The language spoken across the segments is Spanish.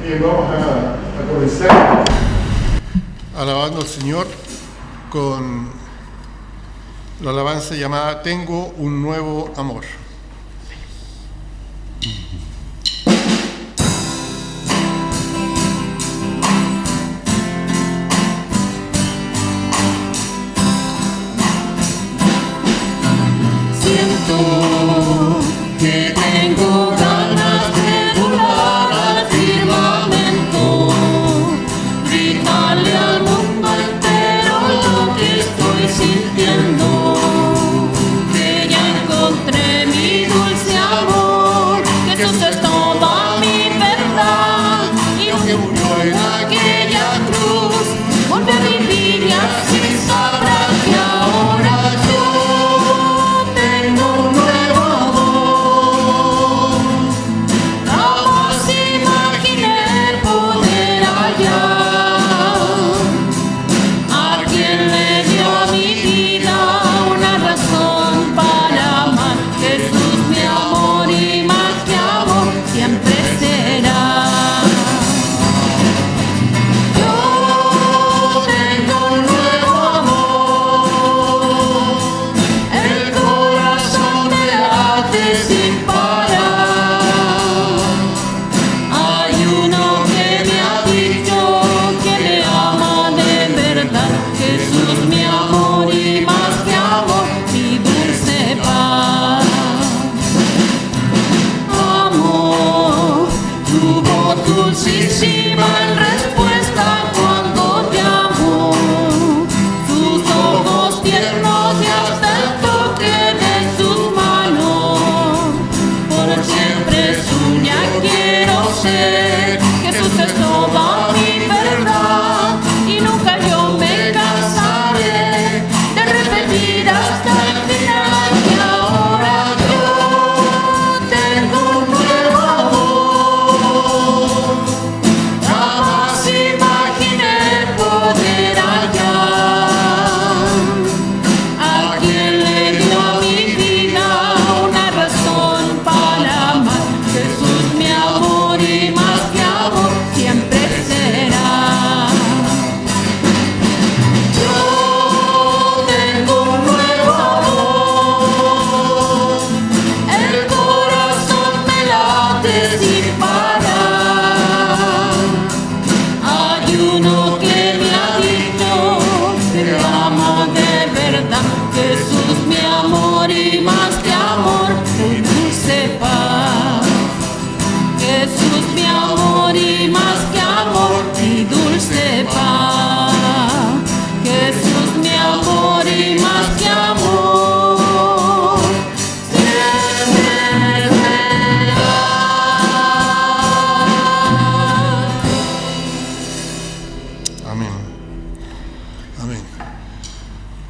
Bien, vamos a comenzar alabando al Señor con la alabanza llamada Tengo un nuevo amor. Siento que tengo ganas de volar al firmamento, gritarle al mundo entero lo que estoy sintiendo, que ya encontré mi dulce amor, que Jesús es toda mi verdad, y lo que murió en aquella cruz, volvió a vivir y así sabrá que ahora yo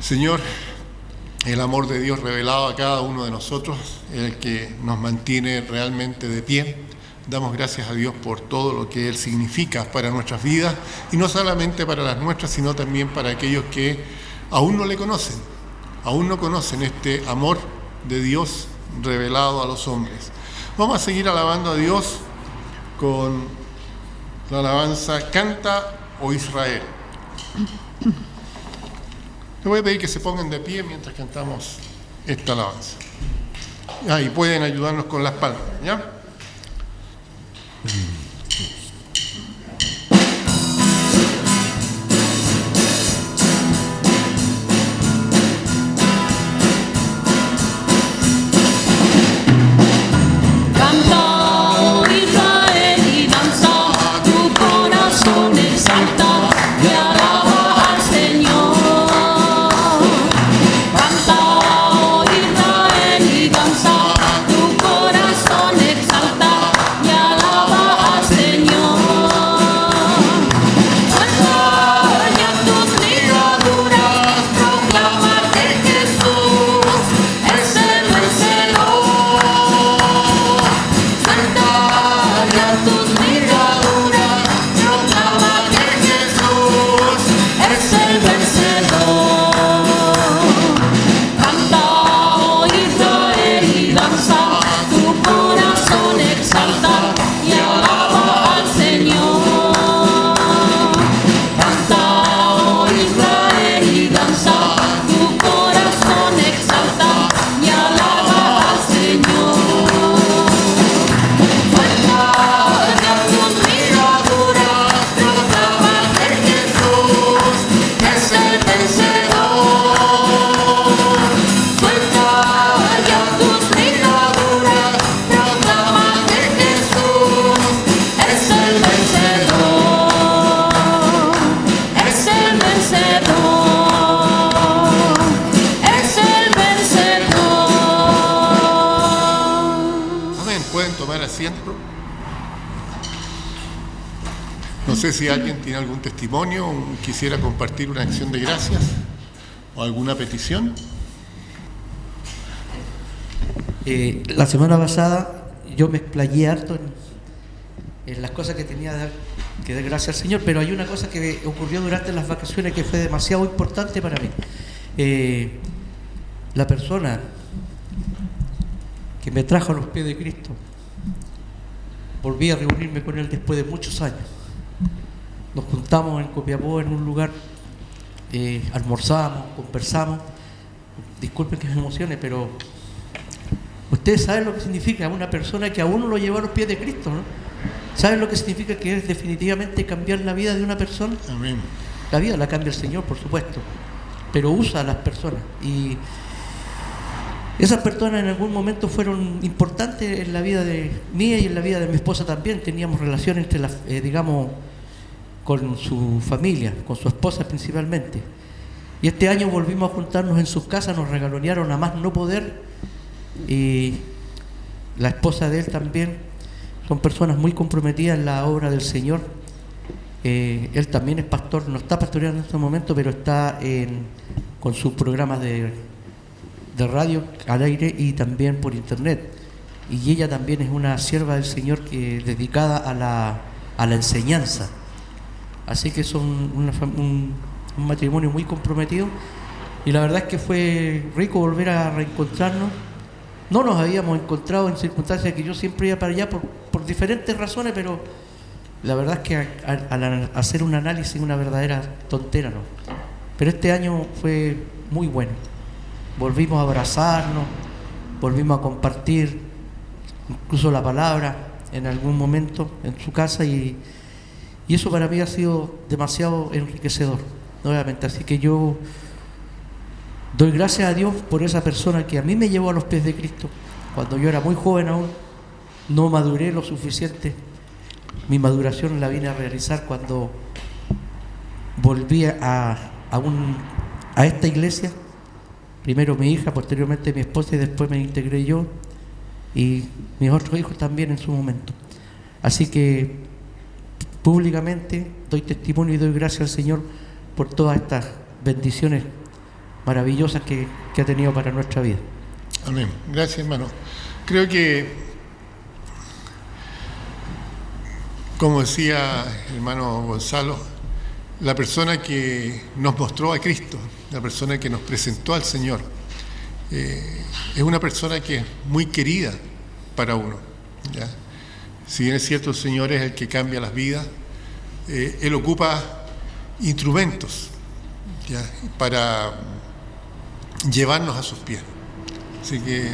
Señor, el amor de Dios revelado a cada uno de nosotros es el que nos mantiene realmente de pie. Damos gracias a Dios por todo lo que Él significa para nuestras vidas, y no solamente para las nuestras, sino también para aquellos que aún no le conocen, aún no conocen este amor de Dios revelado a los hombres. Vamos a seguir alabando a Dios con la alabanza Canta, oh Israel. Les voy a pedir que se pongan de pie mientras cantamos esta alabanza. Y pueden ayudarnos con las palmas, ¿ya? Tu corazón exalta y alaba sé si alguien tiene algún testimonio o quisiera compartir una acción de gracias o alguna petición. La semana pasada yo me explayé harto en las cosas que tenía que dar gracias al Señor, pero hay una cosa que ocurrió durante las vacaciones que fue demasiado importante para mí. La persona que me trajo a los pies de Cristo, volví a reunirme con él después de muchos años. Nos juntamos en Copiapó en un lugar, almorzamos, conversamos. Disculpen que me emocione, pero ustedes saben lo que significa una persona que a uno lo llevó a los pies de Cristo, ¿no? ¿Saben lo que significa que es definitivamente cambiar la vida de una persona? Amén. La vida la cambia el Señor, por supuesto, pero usa a las personas. Y esas personas en algún momento fueron importantes en la vida de mía y en la vida de mi esposa también. Teníamos relación entre digamos, con su familia, con su esposa principalmente. Y este año volvimos a juntarnos en sus casas, nos regalonearon a más no poder. Y la esposa de él también. Son personas muy comprometidas en la obra del Señor. Él también es pastor, no está pastoreando en este momento, pero está con sus programas de radio al aire y también por internet. Y ella también es una sierva del Señor dedicada a la enseñanza. Así que son un matrimonio muy comprometido. Y la verdad es que fue rico volver a reencontrarnos. No nos habíamos encontrado en circunstancias que yo siempre iba para allá por diferentes razones, pero la verdad es que al hacer un análisis, una verdadera tontera, ¿no? Pero este año fue muy bueno. Volvimos a abrazarnos, volvimos a compartir incluso la palabra en algún momento en su casa y eso para mí ha sido demasiado enriquecedor, nuevamente. Así que yo doy gracias a Dios por esa persona que a mí me llevó a los pies de Cristo. Cuando yo era muy joven aún, no maduré lo suficiente. Mi maduración la vine a realizar cuando volví a esta iglesia. Primero mi hija, posteriormente mi esposa y después me integré yo y mis otros hijos también en su momento. Así que públicamente doy testimonio y doy gracias al Señor por todas estas bendiciones maravillosas que ha tenido para nuestra vida. Amén. Gracias, hermano. Creo que, como decía el hermano Gonzalo, la persona que nos mostró a Cristo, la persona que nos presentó al Señor, es una persona que es muy querida para uno, ¿ya? Si bien es cierto, el Señor es el que cambia las vidas, Él ocupa instrumentos, ¿ya?, para llevarnos a sus pies. Así que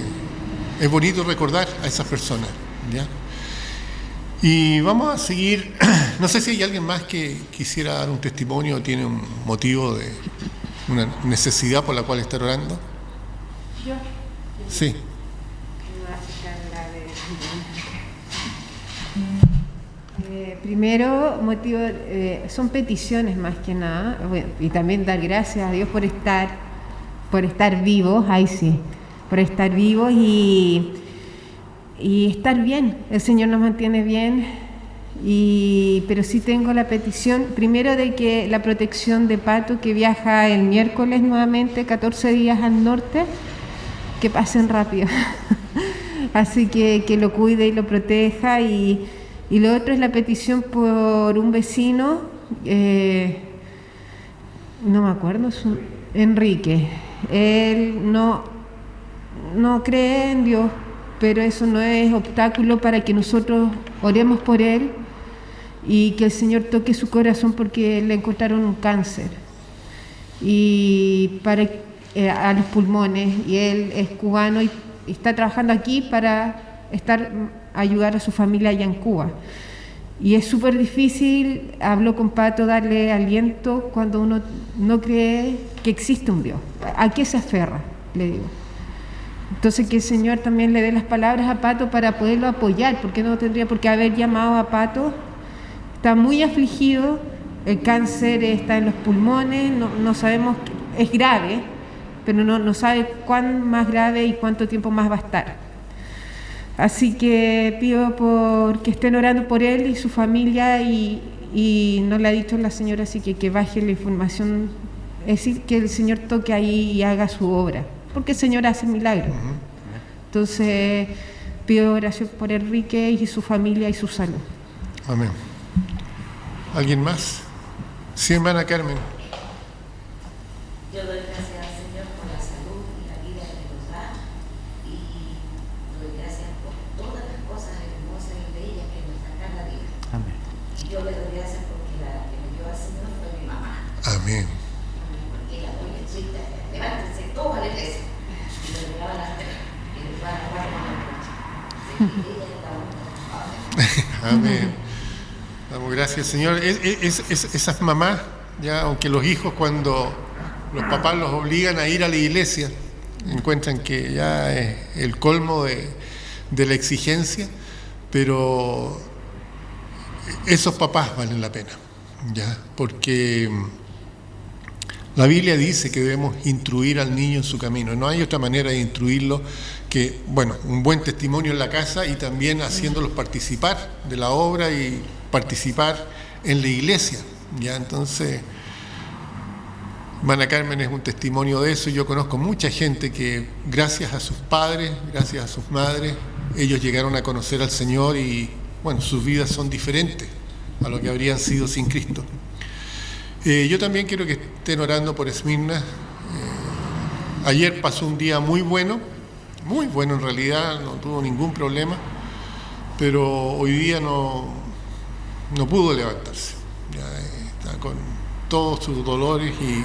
es bonito recordar a esas personas, ¿ya? Y vamos a seguir. No sé si hay alguien más que quisiera dar un testimonio o tiene un motivo de una necesidad por la cual estar orando. Yo. Sí. Primero, motivo, son peticiones más que nada, bueno, y también dar gracias a Dios por estar vivos, ahí sí, por estar vivos y estar bien. El Señor nos mantiene bien, pero sí tengo la petición, primero, de que la protección de Pato, que viaja el miércoles nuevamente, 14 días al norte, que pasen rápido. Así que lo cuide y lo proteja. Y lo otro es la petición por un vecino, no me acuerdo, Enrique. Él no cree en Dios, pero eso no es obstáculo para que nosotros oremos por él y que el Señor toque su corazón, porque le encontraron un cáncer y a los pulmones, y él es cubano y está trabajando aquí para ayudar a su familia allá en Cuba. Y es súper difícil, habló con Pato, darle aliento cuando uno no cree que existe un Dios. ¿A qué se aferra?, le digo. Entonces, que el Señor también le dé las palabras a Pato para poderlo apoyar, porque no tendría por qué haber llamado a Pato. Está muy afligido, el cáncer está en los pulmones, no sabemos, es grave, pero no sabe cuán más grave y cuánto tiempo más va a estar. Así que pido que estén orando por él y su familia y y no le ha dicho la señora, así que baje la información, es decir, que el Señor toque ahí y haga su obra, porque el Señor hace milagros. Entonces pido oración por Enrique y su familia y su salud. Amén. ¿Alguien más? Sí, hermana Carmen. Yo doy gracias al Señor por la salud y la vida que nos da, y doy gracias por todas las cosas hermosas y bellas que nos da cada día. Amén. Y yo le doy gracias porque la que me dio al Señor fue mi mamá. Amén. Porque la doña chica, levántense todos a la iglesia. Y le llegaba a las 3 y le van a jugar con la noche. Y ella es la única. Amén. Damos gracias, Señor. Esas mamás, ya, aunque los hijos, cuando los papás los obligan a ir a la iglesia, encuentran que ya es el colmo de la exigencia, pero esos papás valen la pena, ya, porque la Biblia dice que debemos instruir al niño en su camino. No hay otra manera de instruirlo que, bueno, un buen testimonio en la casa y también haciéndolos participar de la obra y participar en la iglesia, ya. Entonces, hermana Carmen es un testimonio de eso. Yo conozco mucha gente que gracias a sus padres, gracias a sus madres, ellos llegaron a conocer al Señor y, bueno, sus vidas son diferentes a lo que habrían sido sin Cristo. Yo también quiero que estén orando por Esmirna. Ayer pasó un día muy bueno en realidad, no tuvo ningún problema, pero hoy día no pudo levantarse. Ya, está con todos sus dolores y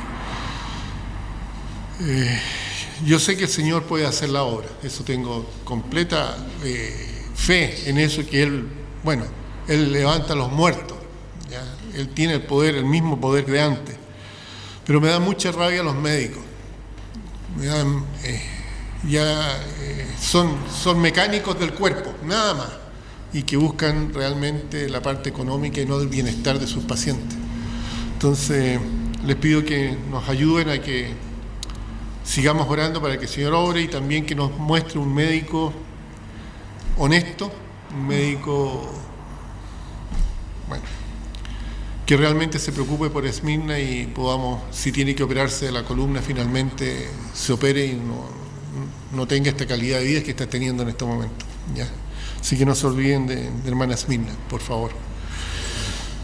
yo sé que el Señor puede hacer la obra. Eso tengo completa fe en eso, que Él levanta a los muertos. ¿Ya? Él tiene el poder, el mismo poder de antes. Pero me da mucha rabia los médicos. Me dan, son mecánicos del cuerpo, nada más, y que buscan realmente la parte económica y no el bienestar de sus pacientes. Entonces, les pido que nos ayuden a que sigamos orando para que el Señor obre y también que nos muestre un médico honesto, un médico, que realmente se preocupe por Esmirna y podamos, si tiene que operarse de la columna, finalmente se opere y no tenga esta calidad de vida que está teniendo en este momento, ¿ya? Así que no se olviden de hermana Esmirna, por favor.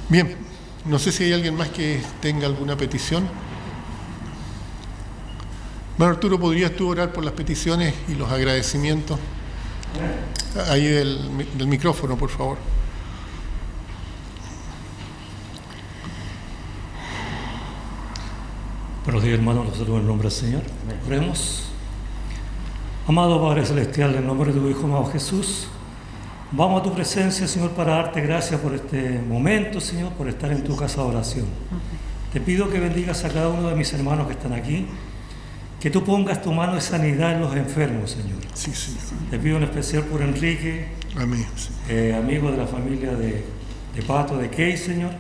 Bien, no sé si hay alguien más que tenga alguna petición. Bueno, Arturo, ¿podrías tú orar por las peticiones y los agradecimientos? Ahí del micrófono, por favor. Buenos días, hermanos, nosotros en el nombre del Señor. Oremos. Amado Padre Celestial, en el nombre de tu Hijo amado Jesús, vamos a tu presencia, Señor, para darte gracias por este momento, Señor, por estar en tu casa de oración. Te pido que bendigas a cada uno de mis hermanos que están aquí, que tú pongas tu mano de sanidad en los enfermos, Señor. Sí. Te pido en especial por Enrique, Amén. amigo de la familia de Pato, de Key, Señor,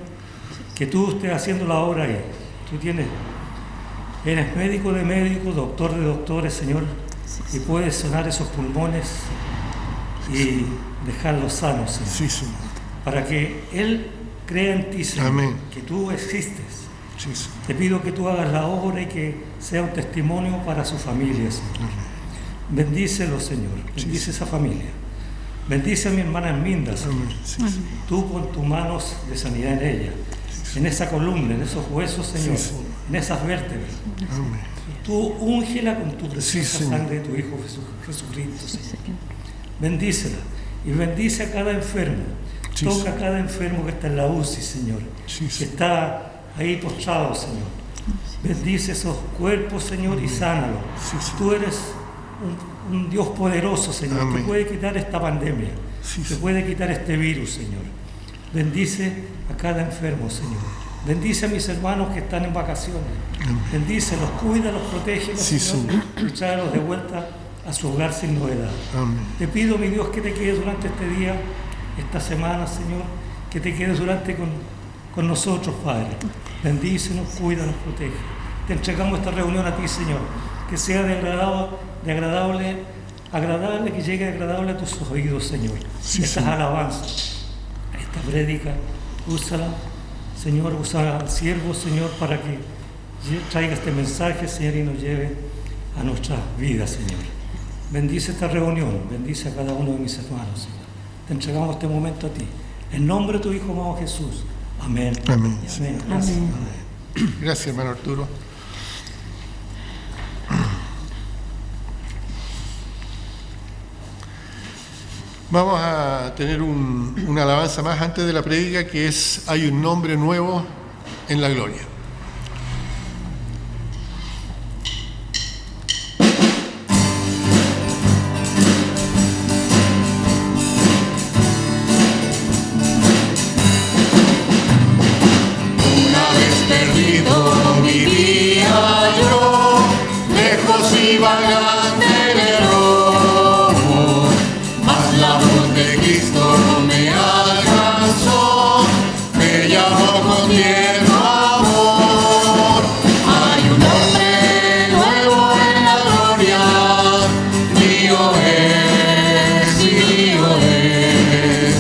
que tú estés haciendo la obra ahí. Tú eres médico de médicos, doctor de doctores, Señor, y puedes sanar esos pulmones y dejarlos sanos, Señor. Sí, Señor. Para que Él crea en ti, Señor, Amén. que tú existes. Sí. Te pido que tú hagas la obra y que sea un testimonio para su familia, Señor. Amén. Bendícelo, Señor. Bendice esa familia. Bendice a mi hermana Esmirna, Señor. Amén. Sí. Tú pon tus manos de sanidad en ella, en esa columna, en esos huesos, Señor, Sí. en esas vértebras. Amén. Tú úngela con tu preciosa Señor. sangre de tu Hijo Jesucristo, Señor. Bendícela y bendice a cada enfermo. Sí, Toca Señor. a cada enfermo que está en la UCI, Señor, Sí, que Señor. está ahí postrado, Señor. Bendice esos cuerpos, Señor, y sánalo. Sí, Señor. Tú eres un Dios poderoso, Señor, Amén. que puede quitar esta pandemia, Sí, que Señor. puede quitar este virus, Señor. Bendice a cada enfermo, Señor. Bendice a mis hermanos que están en vacaciones. Amén. Bendícelos, cuídalos, protégelos, Sí, Señor, y tráelos de vuelta a su hogar sin novedad. Amén. Te pido, mi Dios, que te quedes durante este día, esta semana, Señor, que te quedes durante con nosotros, Padre. Bendícenos, cuídanos, protege. Te entregamos esta reunión a ti, Señor, que sea agradable, que llegue agradable a tus oídos, Señor. Sí, Estas Señor. alabanzas, esta prédica, úsala Señor, usa al siervo, Señor, para que traiga este mensaje, Señor, y nos lleve a nuestras vidas, Señor. Bendice esta reunión, bendice a cada uno de mis hermanos, Señor. Te entregamos este momento a ti. En nombre de tu Hijo amado Jesús. Amén. Amén. Amén. Gracias. Amén. Gracias, hermano Arturo. Vamos a tener una alabanza más antes de la prédica, que es "Hay un nombre nuevo en la gloria". Una vez perdido vivía yo, lejos y vagante en error, mas la voz de Cristo me alcanzó, me llamó con tierno amor. Hay un nombre nuevo en la gloria, mío es y mío es,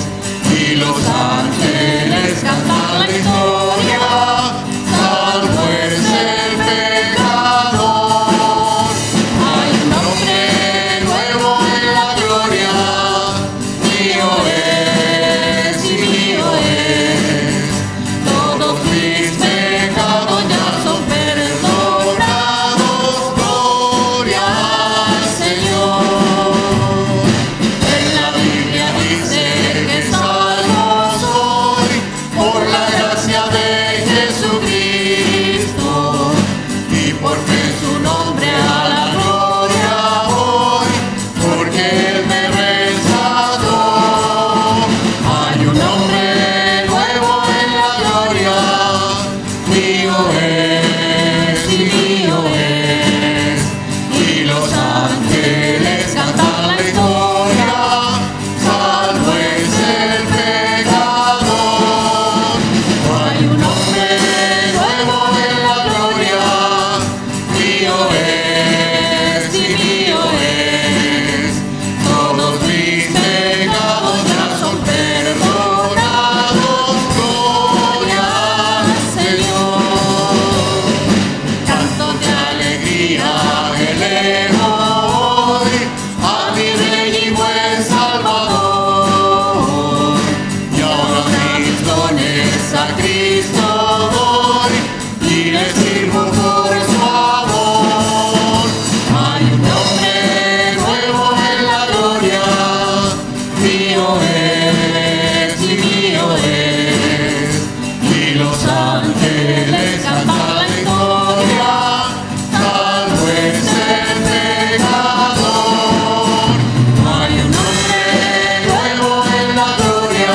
y los ángeles cantan la historia, salvo es el pecador. Hay un nombre nuevo en la gloria, mío es y mío es, todos mis pecados ya son perdonados, gloria al Señor. En la Biblia dice que salvo soy por la gracia de Jesucristo, y por fe en su nombre a la gloria voy, porque Él me rescató. Hay un nombre nuevo en la gloria, mío es y mío es, y los ángeles cantan la historia, salvo es el pecador. Hay un nombre nuevo en la gloria, mío es y mío es, todos mis pecados ya son perdonados, gloria al Señor. Canto de alegría elevo hoy a mi Rey y buen Salvador, y ahora mis dones a Cristo doy y le sirvo por su amor. Hay un nombre nuevo en la gloria, mío es y mío es, y los ángeles cantan la historia, salvo es el pecador. Hay un nombre nuevo en la gloria,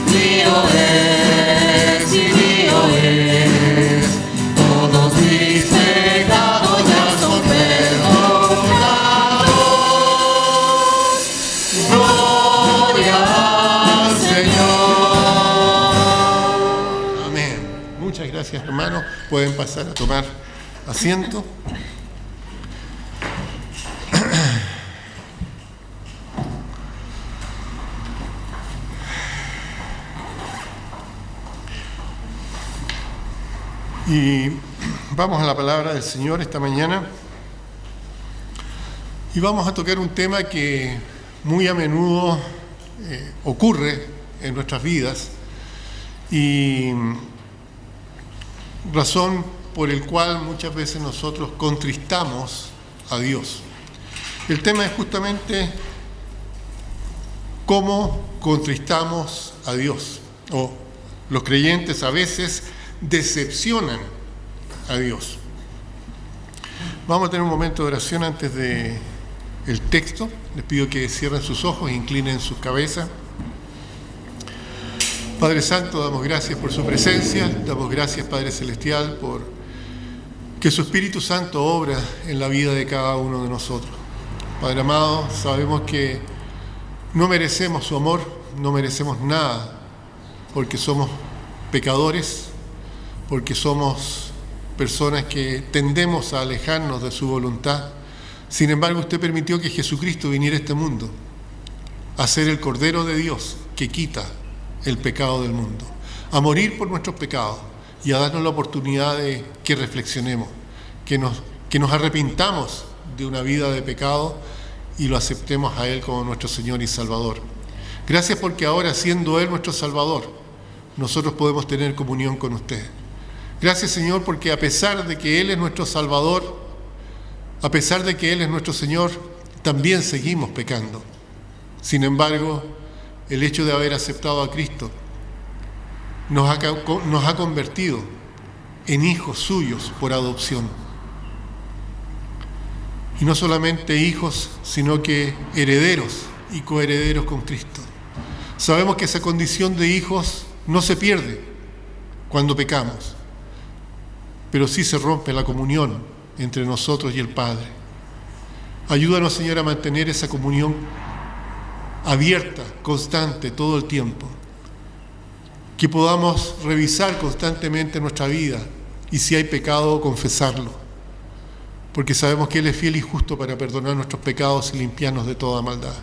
mío es y mío es, todos mis pecados ya son perdonados, gloria al Señor. Amén. Muchas gracias, hermanos. Pueden pasar a tomar asiento. Y vamos a la palabra del Señor esta mañana. Y vamos a tocar un tema que muy a menudo ocurre en nuestras vidas, y razón por el cual muchas veces nosotros contristamos a Dios. El tema es justamente cómo contristamos a Dios, o los creyentes a veces decepcionan a Dios. Vamos a tener un momento de oración antes de el texto. Les pido que cierren sus ojos e inclinen sus cabezas. Padre Santo, damos gracias por su presencia, damos gracias, Padre Celestial, por que su Espíritu Santo obra en la vida de cada uno de nosotros. Padre amado, sabemos que no merecemos su amor, no merecemos nada, porque somos pecadores, porque somos personas que tendemos a alejarnos de su voluntad. Sin embargo, usted permitió que Jesucristo viniera a este mundo a ser el Cordero de Dios que quita el pecado del mundo, a morir por nuestros pecados y a darnos la oportunidad de que reflexionemos, que nos arrepintamos de una vida de pecado y lo aceptemos a Él como nuestro Señor y Salvador. Gracias porque ahora, siendo Él nuestro Salvador, nosotros podemos tener comunión con usted. Gracias, Señor, porque a pesar de que Él es nuestro Salvador, a pesar de que Él es nuestro Señor, también seguimos pecando. Sin embargo, el hecho de haber aceptado a Cristo nos ha convertido en hijos suyos por adopción. Y no solamente hijos, sino que herederos y coherederos con Cristo. Sabemos que esa condición de hijos no se pierde cuando pecamos, pero sí se rompe la comunión entre nosotros y el Padre. Ayúdanos, Señor, a mantener esa comunión abierta, constante, todo el tiempo. Que podamos revisar constantemente nuestra vida y si hay pecado, confesarlo. Porque sabemos que Él es fiel y justo para perdonar nuestros pecados y limpiarnos de toda maldad.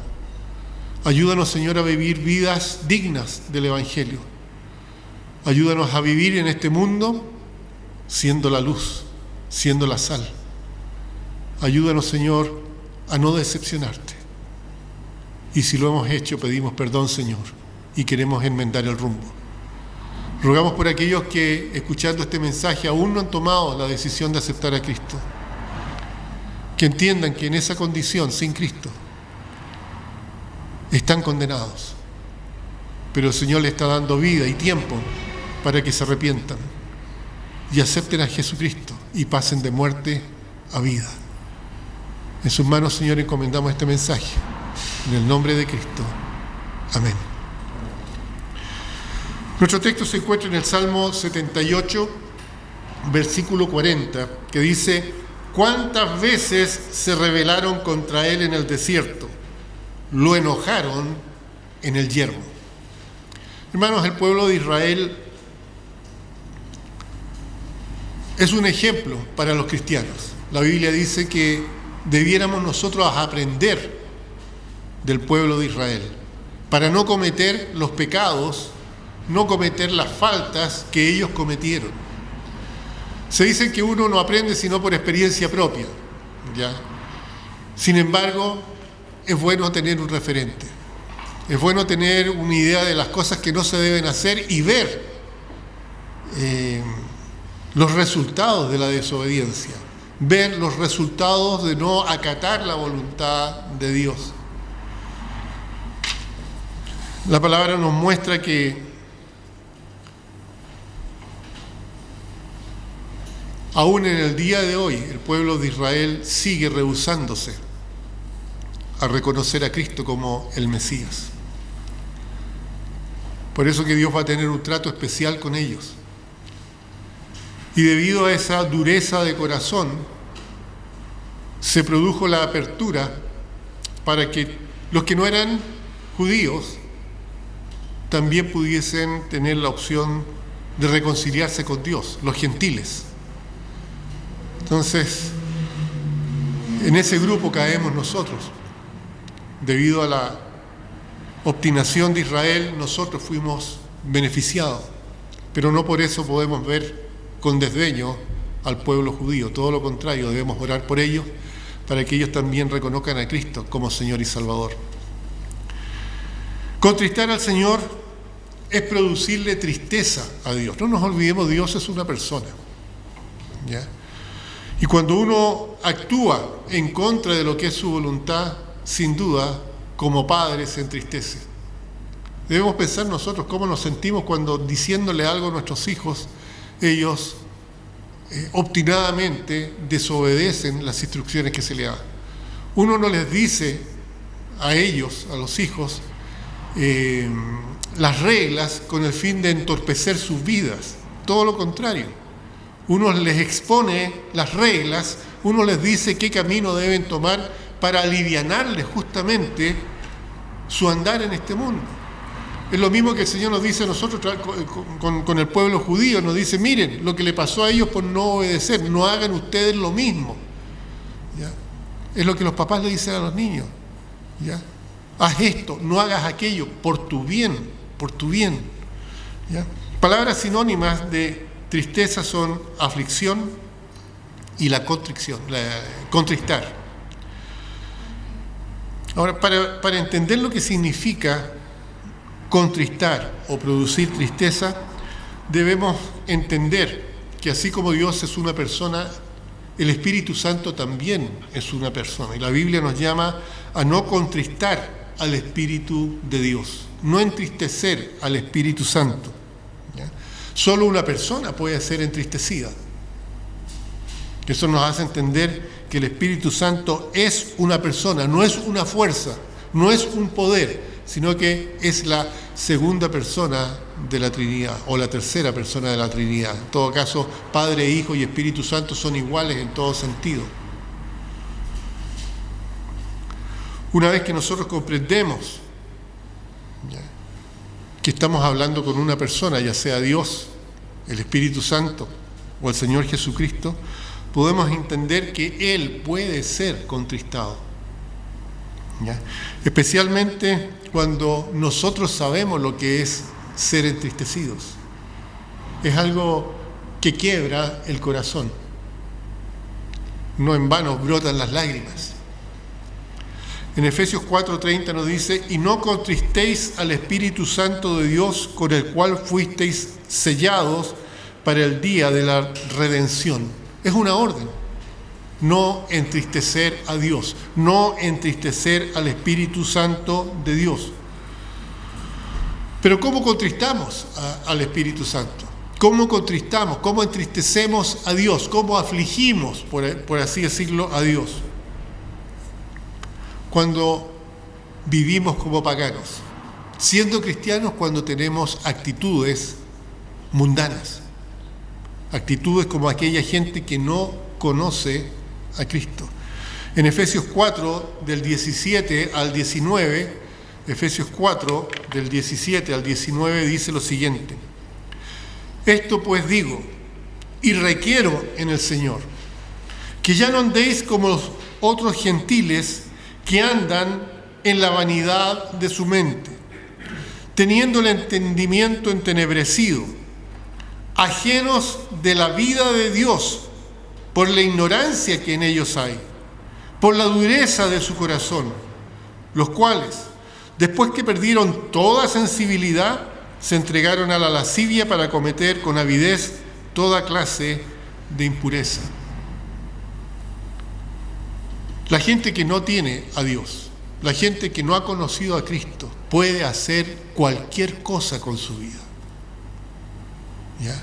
Ayúdanos, Señor, a vivir vidas dignas del Evangelio. Ayúdanos a vivir en este mundo siendo la luz, siendo la sal. Ayúdanos, Señor, a no decepcionarte. Y si lo hemos hecho, pedimos perdón, Señor, y queremos enmendar el rumbo. Rogamos por aquellos que, escuchando este mensaje, aún no han tomado la decisión de aceptar a Cristo. Que entiendan que en esa condición, sin Cristo, están condenados. Pero el Señor le está dando vida y tiempo para que se arrepientan y acepten a Jesucristo y pasen de muerte a vida. En sus manos, Señor, encomendamos este mensaje. En el nombre de Cristo. Amén. Nuestro texto se encuentra en el Salmo 78, versículo 40, que dice: ¿cuántas veces se rebelaron contra él en el desierto? Lo enojaron en el yermo. Hermanos, el pueblo de Israel es un ejemplo para los cristianos. La Biblia dice que debiéramos nosotros aprender del pueblo de Israel para no cometer los pecados, no cometer las faltas que ellos cometieron. Se dice que uno no aprende sino por experiencia propia, ¿ya? Sin embargo, es bueno tener un referente. Es bueno tener una idea de las cosas que no se deben hacer y ver los resultados de la desobediencia, ver los resultados de no acatar la voluntad de Dios. La palabra nos muestra que aún en el día de hoy el pueblo de Israel sigue rehusándose a reconocer a Cristo como el Mesías. Por eso que Dios va a tener un trato especial con ellos. Y debido a esa dureza de corazón, se produjo la apertura para que los que no eran judíos también pudiesen tener la opción de reconciliarse con Dios, los gentiles. Entonces, en ese grupo caemos nosotros. Debido a la obstinación de Israel, nosotros fuimos beneficiados, pero no por eso podemos ver con desdeño al pueblo judío. Todo lo contrario, debemos orar por ellos para que ellos también reconozcan a Cristo como Señor y Salvador. Contristar al Señor es producirle tristeza a Dios. No nos olvidemos, Dios es una persona, ¿ya? Y cuando uno actúa en contra de lo que es su voluntad, sin duda, como padre se entristece. Debemos pensar nosotros cómo nos sentimos cuando, diciéndole algo a nuestros hijos, ellos obstinadamente desobedecen las instrucciones que se le dan. Uno no les dice a ellos, a los hijos, las reglas con el fin de entorpecer sus vidas. Todo lo contrario. Uno les expone las reglas, uno les dice qué camino deben tomar para alivianarles justamente su andar en este mundo. Es lo mismo que el Señor nos dice a nosotros con el pueblo judío. Nos dice: miren, lo que le pasó a ellos por no obedecer, no hagan ustedes lo mismo, ¿ya? Es lo que los papás le dicen a los niños, ¿ya? Haz esto, no hagas aquello, por tu bien, ¿ya? Palabras sinónimas de tristeza son aflicción y la contrición, contristar. Ahora, para entender lo que significa contristar o producir tristeza, debemos entender que así como Dios es una persona, el Espíritu Santo también es una persona. Y la Biblia nos llama a no contristar al Espíritu de Dios, no entristecer al Espíritu Santo. ¿Ya? Solo una persona puede ser entristecida. Eso nos hace entender que el Espíritu Santo es una persona, no es una fuerza, no es un poder, sino que es la segunda persona de la Trinidad, o la tercera persona de la Trinidad. En todo caso, Padre, Hijo y Espíritu Santo son iguales en todo sentido. Una vez que nosotros comprendemos que estamos hablando con una persona, ya sea Dios, el Espíritu Santo o el Señor Jesucristo, podemos entender que Él puede ser contristado. ¿Ya? Especialmente cuando nosotros sabemos lo que es ser entristecidos. Es algo que quiebra el corazón. No en vano brotan las lágrimas. En Efesios 4:30 nos dice: y no contristéis al Espíritu Santo de Dios, con el cual fuisteis sellados para el día de la redención. Es una orden. No entristecer a Dios, no entristecer al Espíritu Santo de Dios. Pero ¿cómo contristamos al Espíritu Santo? ¿Cómo contristamos? ¿Cómo entristecemos a Dios? ¿Cómo afligimos, por así decirlo, a Dios? Cuando vivimos como paganos, siendo cristianos, cuando tenemos actitudes mundanas, actitudes como aquella gente que no conoce a Cristo. En Efesios 4, del 17 al 19, Efesios 4, del 17 al 19, dice lo siguiente: esto pues digo, y requiero en el Señor, que ya no andéis como los otros gentiles que andan en la vanidad de su mente, teniendo el entendimiento entenebrecido, ajenos de la vida de Dios, por la ignorancia que en ellos hay, por la dureza de su corazón, los cuales, después que perdieron toda sensibilidad, se entregaron a la lascivia para cometer con avidez toda clase de impureza. La gente que no tiene a Dios, la gente que no ha conocido a Cristo, puede hacer cualquier cosa con su vida. ¿Ya?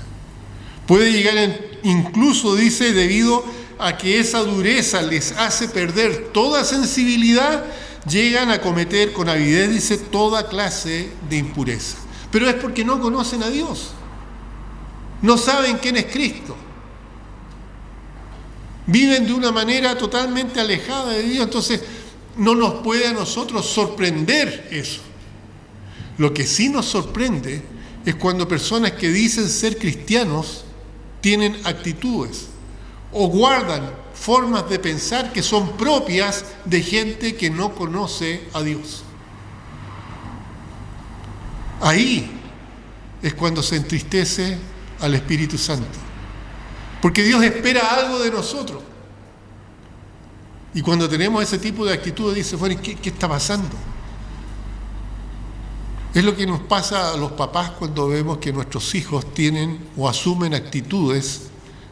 Puede llegar, incluso dice, debido a que esa dureza les hace perder toda sensibilidad, llegan a cometer con avidez, dice, toda clase de impureza. Pero es porque no conocen a Dios, no saben quién es Cristo. Viven de una manera totalmente alejada de Dios, entonces no nos puede a nosotros sorprender eso. Lo que sí nos sorprende es cuando personas que dicen ser cristianos tienen actitudes o guardan formas de pensar que son propias de gente que no conoce a Dios. Ahí es cuando se entristece al Espíritu Santo. Porque Dios espera algo de nosotros. Y cuando tenemos ese tipo de actitudes, dice, bueno, ¿qué está pasando? Es lo que nos pasa a los papás cuando vemos que nuestros hijos tienen o asumen actitudes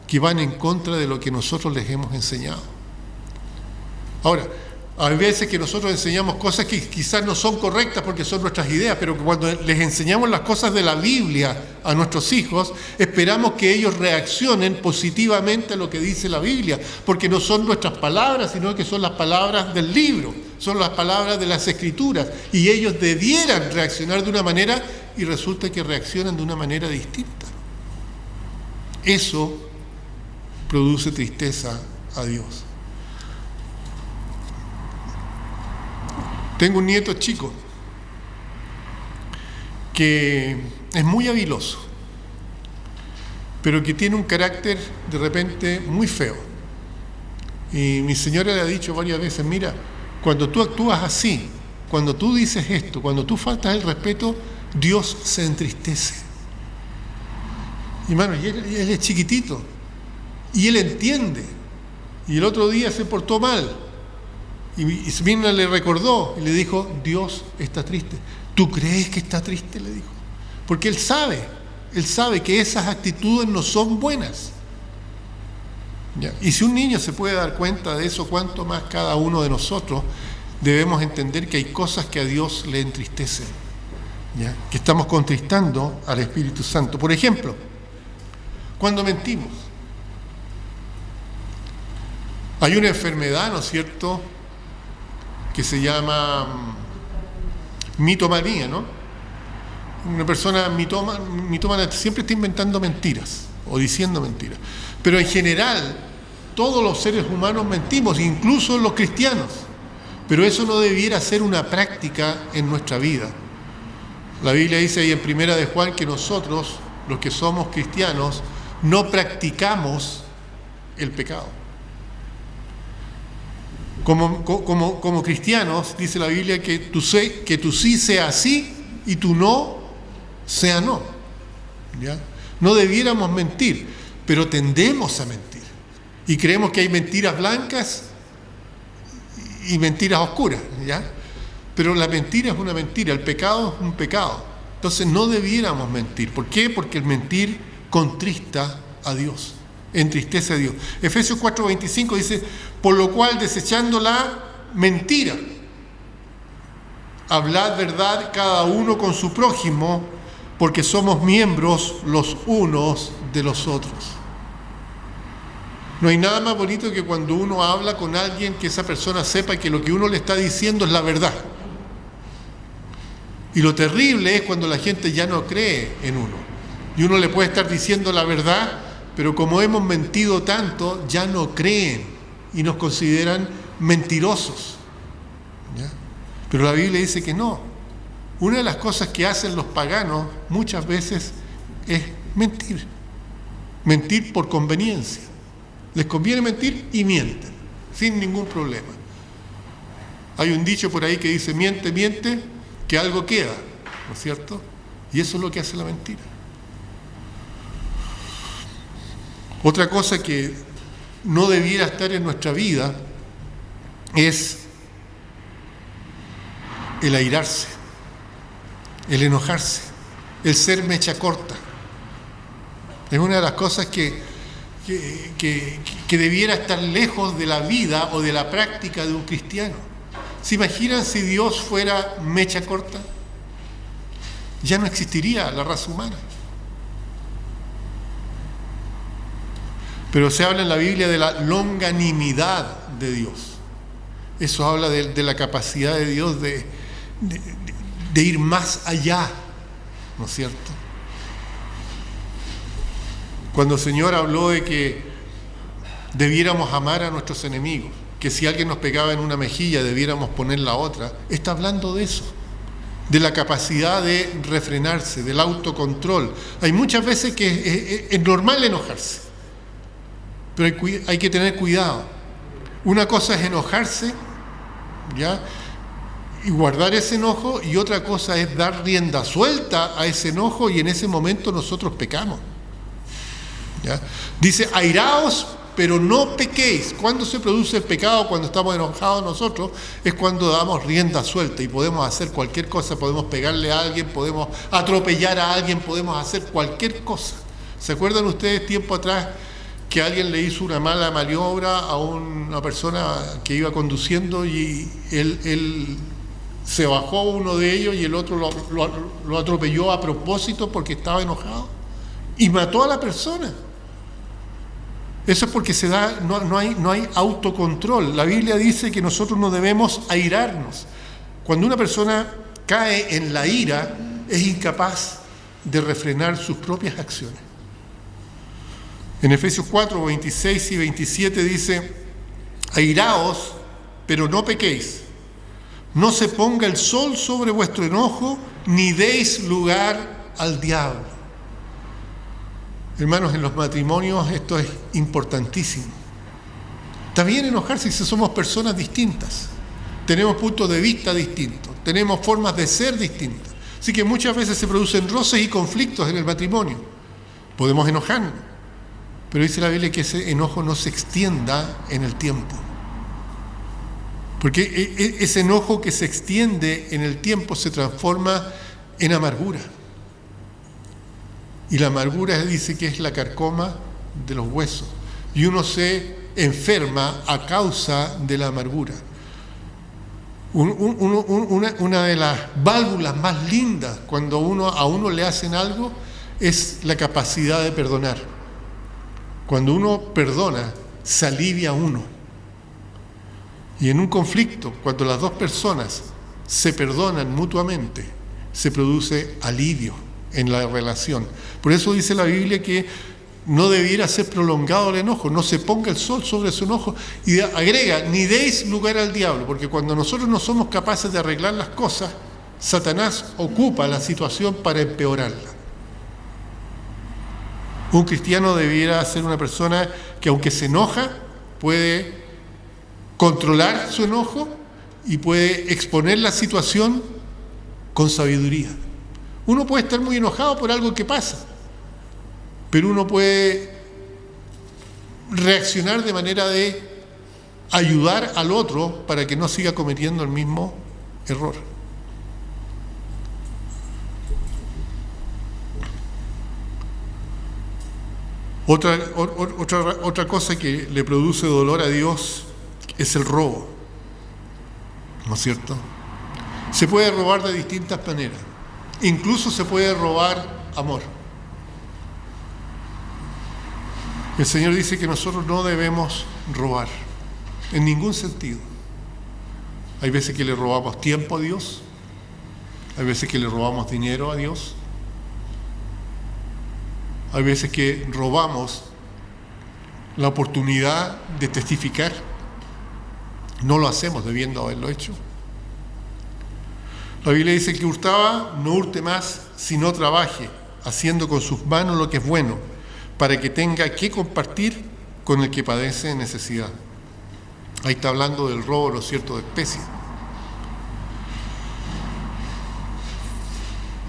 que van en contra de lo que nosotros les hemos enseñado. Ahora, hay veces que nosotros enseñamos cosas que quizás no son correctas porque son nuestras ideas, pero cuando les enseñamos las cosas de la Biblia a nuestros hijos, esperamos que ellos reaccionen positivamente a lo que dice la Biblia, porque no son nuestras palabras, sino que son las palabras del libro, son las palabras de las Escrituras, y ellos debieran reaccionar de una manera y resulta que reaccionan de una manera distinta. Eso produce tristeza a Dios. Tengo un nieto chico que es muy habiloso, pero que tiene un carácter de repente muy feo. Y mi señora le ha dicho varias veces, mira, cuando tú actúas así, cuando tú dices esto, cuando tú faltas el respeto, Dios se entristece. Hermano, y él es chiquitito. Y él entiende. Y el otro día se portó mal. Y Mirna le recordó y le dijo, Dios está triste. ¿Tú crees que está triste? Le dijo. Porque él sabe que esas actitudes no son buenas. ¿Ya? Y si un niño se puede dar cuenta de eso, cuánto más cada uno de nosotros debemos entender que hay cosas que a Dios le entristecen, ¿ya? Que estamos contristando al Espíritu Santo. Por ejemplo, cuando mentimos. Hay una enfermedad, ¿no es cierto?, que se llama mitomanía, ¿no? Una persona mitómana siempre está inventando mentiras o diciendo mentiras. Pero en general, todos los seres humanos mentimos, incluso los cristianos. Pero eso no debiera ser una práctica en nuestra vida. La Biblia dice ahí en 1 de Juan que nosotros, los que somos cristianos, no practicamos el pecado. Como cristianos, dice la Biblia que tu sí sea sí y tu no sea no. ¿Ya? No debiéramos mentir, pero tendemos a mentir. Y creemos que hay mentiras blancas y mentiras oscuras, ¿ya? Pero la mentira es una mentira, el pecado es un pecado. Entonces no debiéramos mentir. ¿Por qué? Porque el mentir contrista a Dios, entristece a Dios. Efesios 4:25 dice, por lo cual desechando la mentira, hablad verdad cada uno con su prójimo, porque somos miembros los unos de los otros. No hay nada más bonito que cuando uno habla con alguien que esa persona sepa que lo que uno le está diciendo es la verdad. Y lo terrible es cuando la gente ya no cree en uno. Y uno le puede estar diciendo la verdad, pero como hemos mentido tanto, ya no creen y nos consideran mentirosos. ¿Ya? Pero la Biblia dice que no. Una de las cosas que hacen los paganos muchas veces es mentir. Mentir por conveniencia. Les conviene mentir y mienten, sin ningún problema. Hay un dicho por ahí que dice, miente, miente, que algo queda, ¿no es cierto? Y eso es lo que hace la mentira. Otra cosa que no debiera estar en nuestra vida es el airarse, el enojarse, el ser mecha corta. Es una de las cosas que debiera estar lejos de la vida o de la práctica de un cristiano. ¿Se imaginan si Dios fuera mecha corta? Ya no existiría la raza humana. Pero se habla en la Biblia de la longanimidad de Dios. Eso habla de la capacidad de Dios de ir más allá, ¿no es cierto? Cuando el Señor habló de que debiéramos amar a nuestros enemigos, que si alguien nos pegaba en una mejilla debiéramos poner la otra, está hablando de eso, de la capacidad de refrenarse, del autocontrol. Hay muchas veces que es normal enojarse, pero hay que tener cuidado. Una cosa es enojarse, ¿ya?, y guardar ese enojo, y otra cosa es dar rienda suelta a ese enojo, y en ese momento nosotros pecamos. ¿Ya? Dice, airaos, pero no pequéis. ¿Cuándo se produce el pecado? Cuando estamos enojados nosotros, es cuando damos rienda suelta y podemos hacer cualquier cosa, podemos pegarle a alguien, podemos atropellar a alguien, podemos hacer cualquier cosa. ¿Se acuerdan ustedes tiempo atrás que alguien le hizo una mala maniobra a una persona que iba conduciendo y él se bajó uno de ellos y el otro lo atropelló a propósito porque estaba enojado y mató a la persona? Eso es porque no hay autocontrol. La Biblia dice que nosotros no debemos airarnos. Cuando una persona cae en la ira, es incapaz de refrenar sus propias acciones. En Efesios 4, 26 y 27 dice, airaos, pero no pequéis. No se ponga el sol sobre vuestro enojo, ni deis lugar al diablo. Hermanos, en los matrimonios esto es importantísimo. Está bien enojarse si somos personas distintas. Tenemos puntos de vista distintos, tenemos formas de ser distintas. Así que muchas veces se producen roces y conflictos en el matrimonio. Podemos enojarnos, pero dice la Biblia que ese enojo no se extienda en el tiempo. Porque ese enojo que se extiende en el tiempo se transforma en amargura. Y la amargura dice que es la carcoma de los huesos. Y uno se enferma a causa de la amargura. Una de las válvulas más lindas cuando a uno le hacen algo es la capacidad de perdonar. Cuando uno perdona, se alivia uno. Y en un conflicto, cuando las dos personas se perdonan mutuamente, se produce alivio en la relación. Por eso dice la Biblia que no debiera ser prolongado el enojo, no se ponga el sol sobre su enojo, y agrega, ni deis lugar al diablo, porque cuando nosotros no somos capaces de arreglar las cosas, Satanás ocupa la situación para empeorarla. Un cristiano debiera ser una persona que, aunque se enoja, puede controlar su enojo y puede exponer la situación con sabiduría. Uno puede estar muy enojado por algo que pasa, pero uno puede reaccionar de manera de ayudar al otro para que no siga cometiendo el mismo error. Otra cosa que le produce dolor a Dios es el robo, ¿no es cierto? Se puede robar de distintas maneras, incluso se puede robar amor. El Señor dice que nosotros no debemos robar, en ningún sentido. Hay veces que le robamos tiempo a Dios, hay veces que le robamos dinero a Dios, hay veces que robamos la oportunidad de testificar. No lo hacemos debiendo haberlo hecho. La Biblia dice que el que hurtaba no hurte más, sino trabaje, haciendo con sus manos lo que es bueno, para que tenga que compartir con el que padece necesidad. Ahí está hablando del robo, ¿no es cierto?, de especies.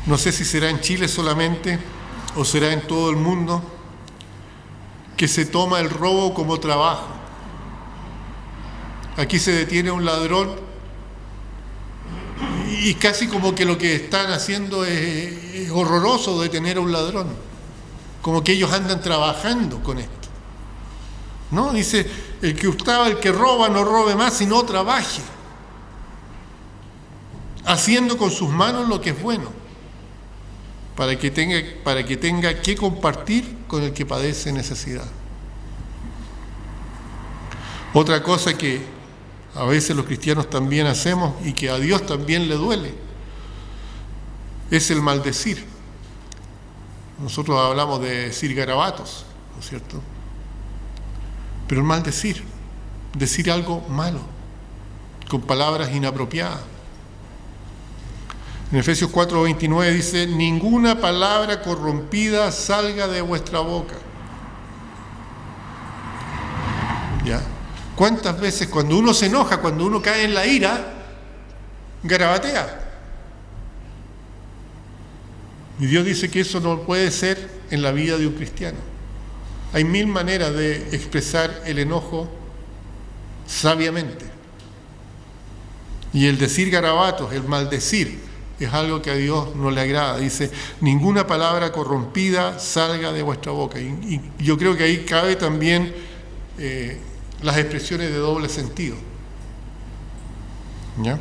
No sé si será en Chile solamente o será en todo el mundo que se toma el robo como trabajo. Aquí se detiene a un ladrón y casi como que lo que están haciendo es horroroso detener a un ladrón, como que ellos andan trabajando con esto. No, dice, el que hurtaba, el que roba, no robe más, sino trabaje, haciendo con sus manos lo que es bueno, para que tenga que compartir con el que padece necesidad. Otra cosa que a veces los cristianos también hacemos y que a Dios también le duele es el maldecir. Nosotros hablamos de decir garabatos, ¿no es cierto? Pero el maldecir, decir algo malo, con palabras inapropiadas. En Efesios 4:29 dice, ninguna palabra corrompida salga de vuestra boca. ¿Ya? ¿Cuántas veces cuando uno se enoja, cuando uno cae en la ira, garabatea? Y Dios dice que eso no puede ser en la vida de un cristiano. Hay 1000 maneras de expresar el enojo sabiamente. Y el decir garabatos, el maldecir, es algo que a Dios no le agrada. Dice, ninguna palabra corrompida salga de vuestra boca. Y yo creo que ahí cabe también las expresiones de doble sentido. ¿Ya?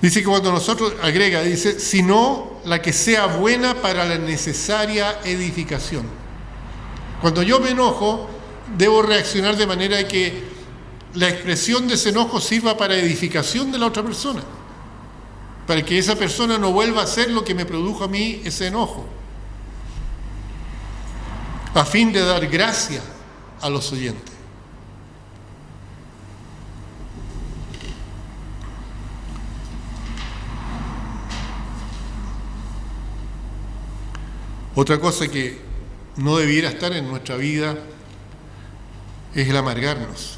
Dice que cuando nosotros, agrega, dice, sino la que sea buena para la necesaria edificación. Cuando yo me enojo, debo reaccionar de manera que la expresión de ese enojo sirva para edificación de la otra persona, para que esa persona no vuelva a hacer lo que me produjo a mí ese enojo, a fin de dar gracia a los oyentes. Otra cosa que no debiera estar en nuestra vida es el amargarnos.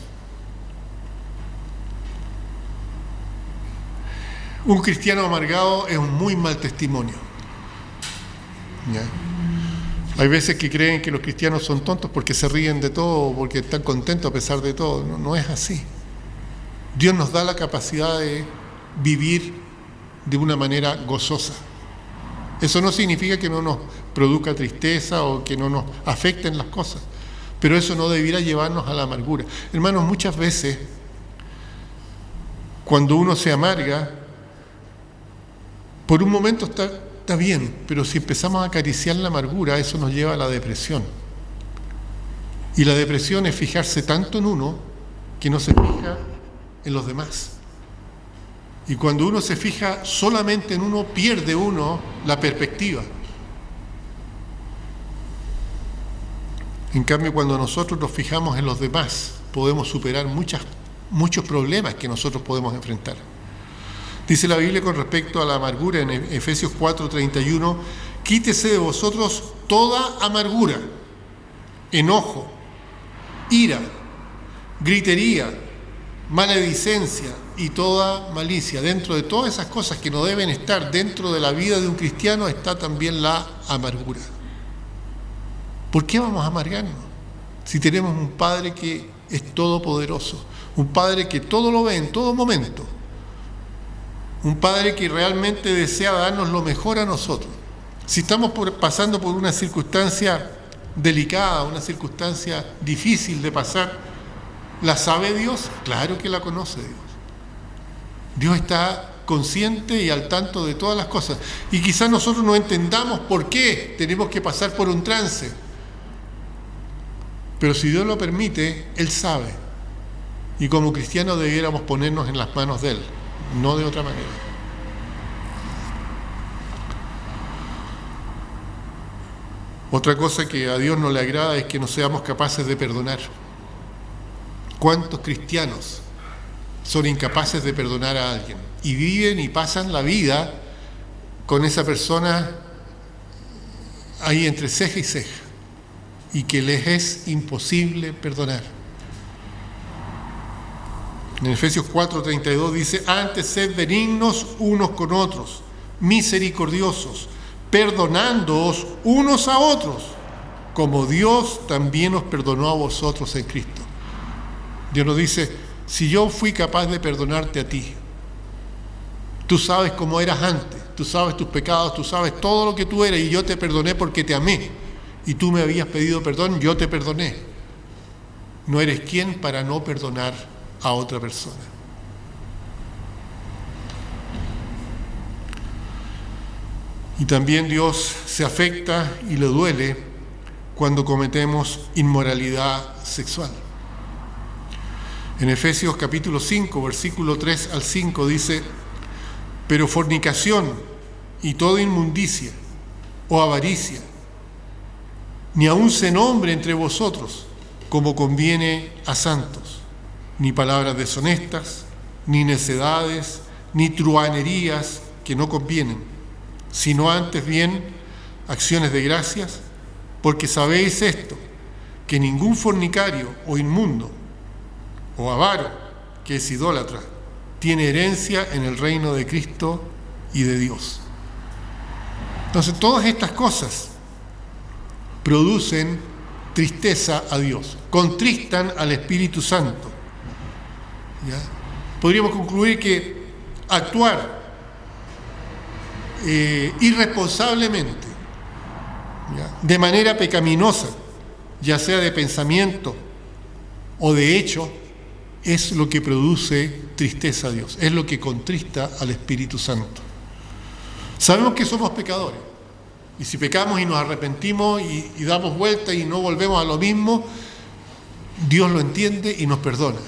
Un cristiano amargado es un muy mal testimonio. ¿Ya? Hay veces que creen que los cristianos son tontos porque se ríen de todo, porque están contentos a pesar de todo. No, no es así. Dios nos da la capacidad de vivir de una manera gozosa. Eso no significa que no nos produzca tristeza o que no nos afecten las cosas, pero eso no debiera llevarnos a la amargura. Hermanos, muchas veces, cuando uno se amarga, por un momento está bien, pero si empezamos a acariciar la amargura, eso nos lleva a la depresión. Y la depresión es fijarse tanto en uno que no se fija en los demás. Y cuando uno se fija solamente en uno, pierde uno la perspectiva. En cambio, cuando nosotros nos fijamos en los demás, podemos superar muchos problemas que nosotros podemos enfrentar. Dice la Biblia con respecto a la amargura en Efesios 4:31, quítese de vosotros toda amargura, enojo, ira, gritería, maledicencia y toda malicia. Dentro de todas esas cosas que no deben estar dentro de la vida de un cristiano está también la amargura. ¿Por qué vamos a amargarnos? Si tenemos un Padre que es todopoderoso, un Padre que todo lo ve en todo momento, un Padre que realmente desea darnos lo mejor a nosotros. Si estamos pasando por una circunstancia delicada, una circunstancia difícil de pasar, ¿la sabe Dios? Claro que la conoce Dios. Dios está consciente y al tanto de todas las cosas. Y quizás nosotros no entendamos por qué tenemos que pasar por un trance. Pero si Dios lo permite, Él sabe. Y como cristianos debiéramos ponernos en las manos de Él, no de otra manera. Otra cosa que a Dios no le agrada es que no seamos capaces de perdonar. ¿Cuántos cristianos son incapaces de perdonar a alguien? Y viven y pasan la vida con esa persona ahí entre ceja y ceja, y que les es imposible perdonar. En Efesios 4:32 dice, antes sed benignos unos con otros, misericordiosos, perdonándoos unos a otros, como Dios también os perdonó a vosotros en Cristo. Dios nos dice, si yo fui capaz de perdonarte a ti, tú sabes cómo eras antes, tú sabes tus pecados, tú sabes todo lo que tú eres, y yo te perdoné porque te amé, y tú me habías pedido perdón, yo te perdoné. No eres quien para no perdonar a otra persona. Y también Dios se afecta y le duele cuando cometemos inmoralidad sexual. En Efesios capítulo 5, versículo 3 al 5 dice, pero fornicación y toda inmundicia o avaricia, ni aun se nombre entre vosotros como conviene a santos, ni palabras deshonestas, ni necedades, ni truhanerías que no convienen, sino antes bien acciones de gracias, porque sabéis esto, que ningún fornicario o inmundo o avaro, que es idólatra, tiene herencia en el reino de Cristo y de Dios. Entonces, todas estas cosas producen tristeza a Dios, contristan al Espíritu Santo. ¿Ya? Podríamos concluir que actuar irresponsablemente, ¿ya?, de manera pecaminosa, ya sea de pensamiento o de hecho, es lo que produce tristeza a Dios, es lo que contrista al Espíritu Santo. Sabemos que somos pecadores, y si pecamos y nos arrepentimos y damos vuelta y no volvemos a lo mismo, Dios lo entiende y nos perdona.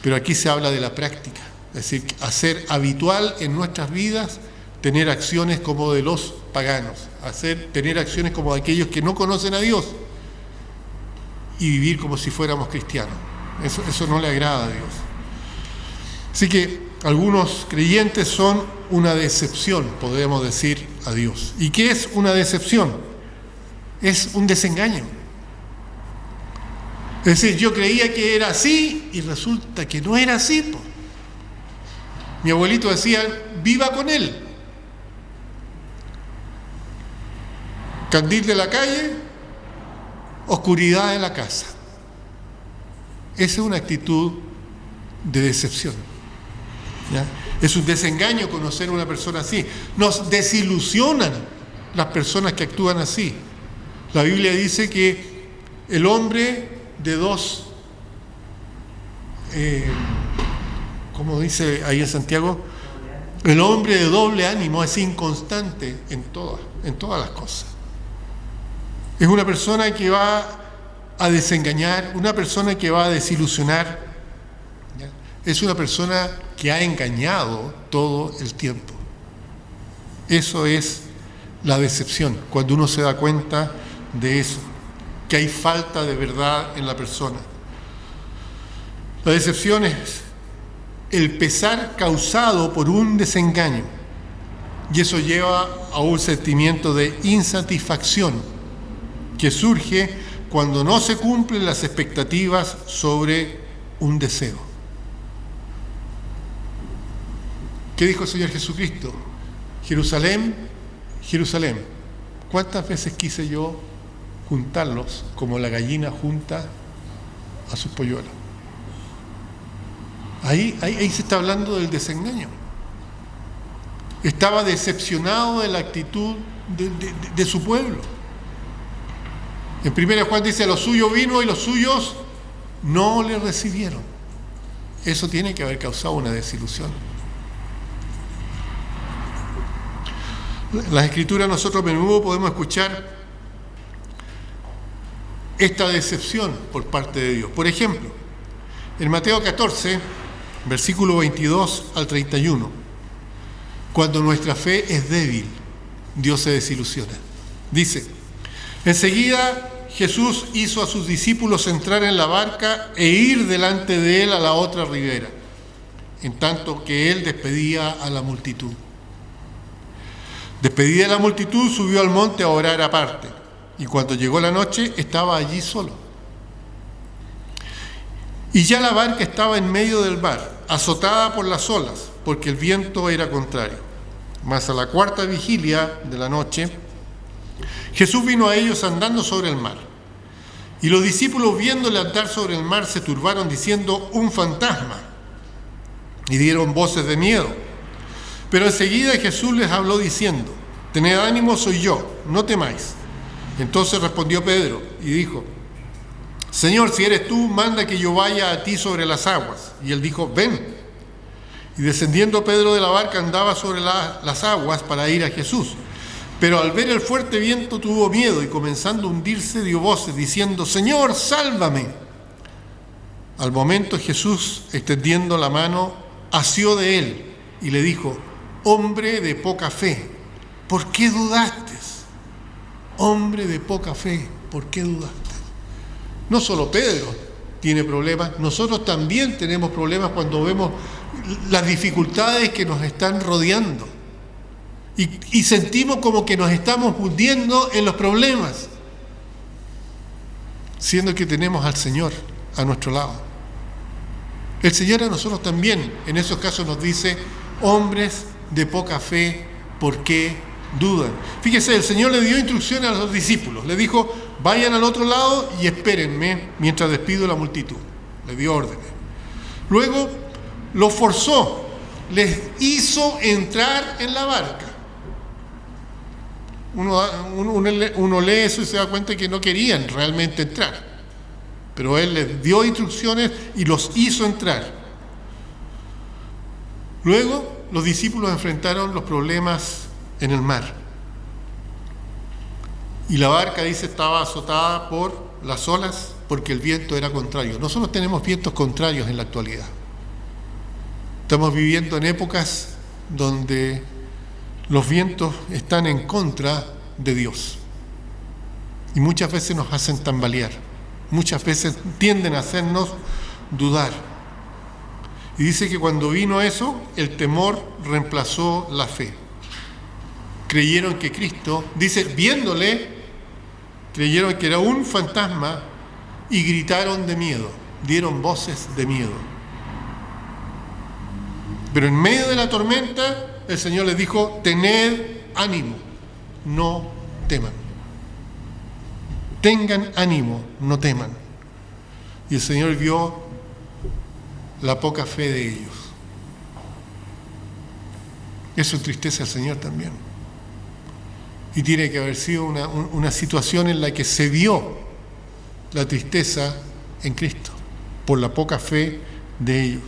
Pero aquí se habla de la práctica, es decir, hacer habitual en nuestras vidas tener acciones como de los paganos, tener acciones como de aquellos que no conocen a Dios y vivir como si fuéramos cristianos. Eso no le agrada a Dios. Así que algunos creyentes son una decepción, podríamos decir, a Dios. ¿Y qué es una decepción? Es un desengaño. Es decir, yo creía que era así y resulta que no era así, po. Mi abuelito decía, viva con él. Candil de la calle, oscuridad en la casa. Esa es una actitud de decepción, ¿ya? Es un desengaño conocer a una persona así. Nos desilusionan las personas que actúan así. La Biblia dice que el hombre de dos, como dice ahí en Santiago, el hombre de doble ánimo es inconstante en todas las cosas. Es una persona que va a desengañar, una persona que va a desilusionar, ¿ya? Es una persona que ha engañado todo el tiempo. Eso es la decepción, cuando uno se da cuenta de eso, que hay falta de verdad en la persona. La decepción es el pesar causado por un desengaño, y eso lleva a un sentimiento de insatisfacción que surge cuando no se cumplen las expectativas sobre un deseo. ¿Qué dijo el Señor Jesucristo? Jerusalén, Jerusalén, ¿cuántas veces quise yo juntarlos como la gallina junta a sus polluelos? Ahí se está hablando del desengaño. Estaba decepcionado de la actitud de su pueblo. En 1 Juan dice, lo suyo vino y los suyos no le recibieron. Eso tiene que haber causado una desilusión. En las Escrituras nosotros a menudo podemos escuchar esta decepción por parte de Dios. Por ejemplo, en Mateo 14, versículo 22 al 31, cuando nuestra fe es débil, Dios se desilusiona. Dice, enseguida Jesús hizo a sus discípulos entrar en la barca e ir delante de él a la otra ribera, en tanto que él despedía a la multitud. Despedida la multitud, subió al monte a orar aparte, y cuando llegó la noche estaba allí solo. Y ya la barca estaba en medio del mar, azotada por las olas, porque el viento era contrario. Mas a la cuarta vigilia de la noche, Jesús vino a ellos andando sobre el mar. Y los discípulos, viéndole andar sobre el mar, se turbaron diciendo, un fantasma, y dieron voces de miedo. Pero enseguida Jesús les habló diciendo, tened ánimo, soy yo, no temáis. Entonces respondió Pedro y dijo, Señor, si eres tú, manda que yo vaya a ti sobre las aguas. Y él dijo, ven. Y descendiendo Pedro de la barca andaba sobre las aguas para ir a Jesús. Pero al ver el fuerte viento tuvo miedo y comenzando a hundirse dio voces diciendo, Señor, sálvame. Al momento Jesús, extendiendo la mano, asió de él y le dijo, hombre de poca fe, ¿por qué dudaste? Hombre de poca fe, ¿por qué dudaste? No solo Pedro tiene problemas, nosotros también tenemos problemas cuando vemos las dificultades que nos están rodeando y sentimos como que nos estamos hundiendo en los problemas, siendo que tenemos al Señor a nuestro lado. El Señor a nosotros también en esos casos nos dice, hombres de poca fe, ¿por qué dudan? Fíjese, el Señor le dio instrucciones a los discípulos, le dijo, vayan al otro lado y espérenme mientras despido a la multitud. Le dio órdenes. Luego los forzó, les hizo entrar en la barca. Uno lee eso y se da cuenta que no querían realmente entrar, pero Él les dio instrucciones y los hizo entrar. Luego los discípulos enfrentaron los problemas en el mar. Y la barca, dice, estaba azotada por las olas porque el viento era contrario. Nosotros tenemos vientos contrarios en la actualidad. Estamos viviendo en épocas donde los vientos están en contra de Dios. Y muchas veces nos hacen tambalear. Muchas veces tienden a hacernos dudar. Y dice que cuando vino eso, el temor reemplazó la fe. Creyeron que Cristo, dice, viéndole, creyeron que era un fantasma y gritaron de miedo, dieron voces de miedo. Pero en medio de la tormenta, el Señor les dijo, tened ánimo, no teman. tengan ánimo, no teman. Y el Señor vio la poca fe de ellos. Eso entristece al Señor también. Y tiene que haber sido una situación en la que se vio la tristeza en Cristo, por la poca fe de ellos.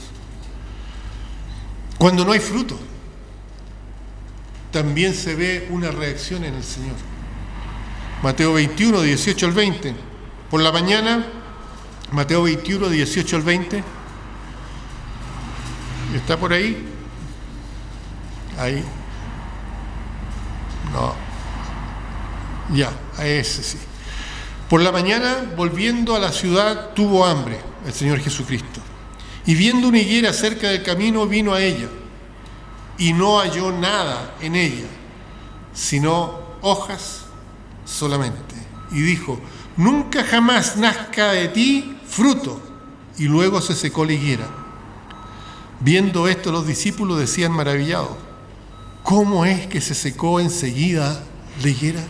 Cuando no hay fruto, también se ve una reacción en el Señor. Mateo 21, 18 al 20. Por la mañana, Mateo 21, 18 al 20. ¿Está por ahí? Ahí. No. Ya, a ese sí. Por la mañana, volviendo a la ciudad, tuvo hambre el Señor Jesucristo. Y viendo una higuera cerca del camino, vino a ella. Y no halló nada en ella, sino hojas solamente. Y dijo: nunca jamás nazca de ti fruto. Y luego se secó la higuera. Viendo esto, los discípulos decían maravillados: ¿cómo es que se secó enseguida la higuera?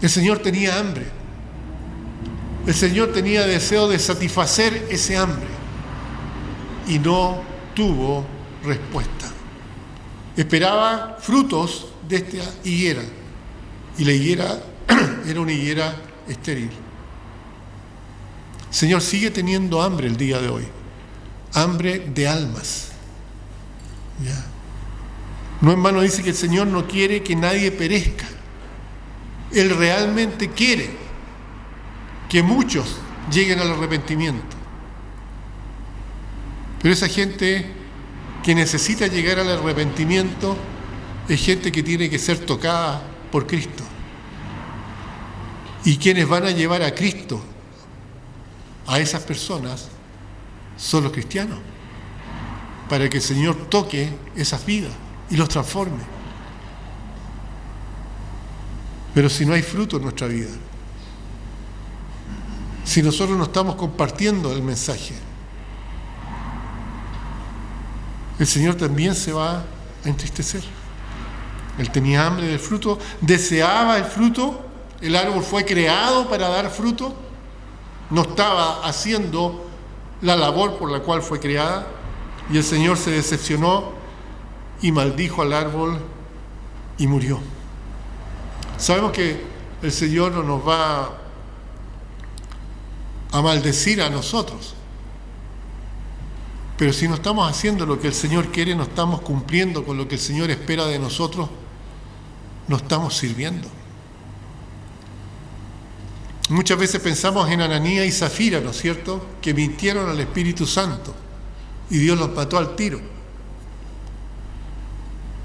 El Señor tenía hambre. El Señor tenía deseo de satisfacer ese hambre y no tuvo respuesta. Esperaba frutos de esta higuera y la higuera era una higuera estéril. El Señor sigue teniendo hambre el día de hoy, hambre de almas. ¿Ya? No en vano dice que el Señor no quiere que nadie perezca. Él realmente quiere que muchos lleguen al arrepentimiento. Pero esa gente que necesita llegar al arrepentimiento es gente que tiene que ser tocada por Cristo. Y quienes van a llevar a Cristo a esas personas son los cristianos, para que el Señor toque esas vidas y los transforme. Pero si no hay fruto en nuestra vida, si nosotros no estamos compartiendo el mensaje, el Señor también se va a entristecer. Él tenía hambre del fruto, deseaba el fruto. El árbol fue creado para dar fruto, no estaba haciendo la labor por la cual fue creada, y el Señor se decepcionó y maldijo al árbol y murió. Sabemos que el Señor no nos va a maldecir a nosotros, pero si no estamos haciendo lo que el Señor quiere, no estamos cumpliendo con lo que el Señor espera de nosotros, no estamos sirviendo. Muchas veces pensamos en Ananías y Zafira, ¿no es cierto?, que mintieron al Espíritu Santo y Dios los mató al tiro.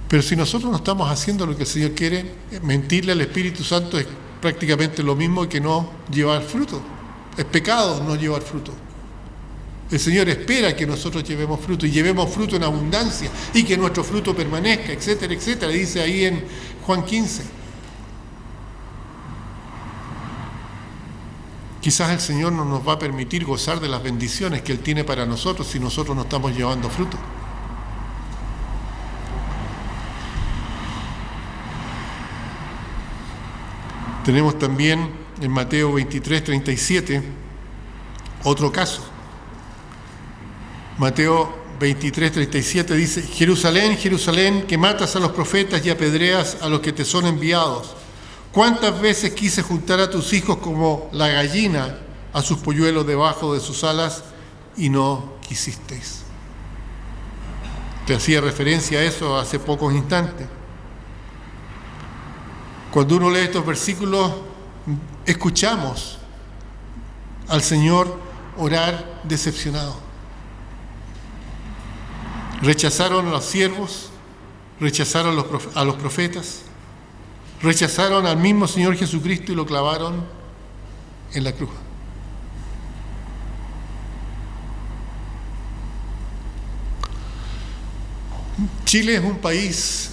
Pero si nosotros no estamos haciendo lo que el Señor quiere, mentirle al Espíritu Santo es prácticamente lo mismo que no llevar fruto. Es pecado no llevar fruto. El Señor espera que nosotros llevemos fruto y llevemos fruto en abundancia y que nuestro fruto permanezca, etcétera, etcétera. Dice ahí en Juan 15. Quizás el Señor no nos va a permitir gozar de las bendiciones que Él tiene para nosotros si nosotros no estamos llevando fruto. Tenemos también en Mateo 23, 37 otro caso. Mateo 23, 37 dice: Jerusalén, Jerusalén, que matas a los profetas y apedreas a los que te son enviados. ¿Cuántas veces quise juntar a tus hijos como la gallina a sus polluelos debajo de sus alas y no quisisteis? Te hacía referencia a eso hace pocos instantes. Cuando uno lee estos versículos, escuchamos al Señor orar decepcionado. Rechazaron a los siervos, rechazaron a los profetas, rechazaron al mismo Señor Jesucristo y lo clavaron en la cruz. Chile es un país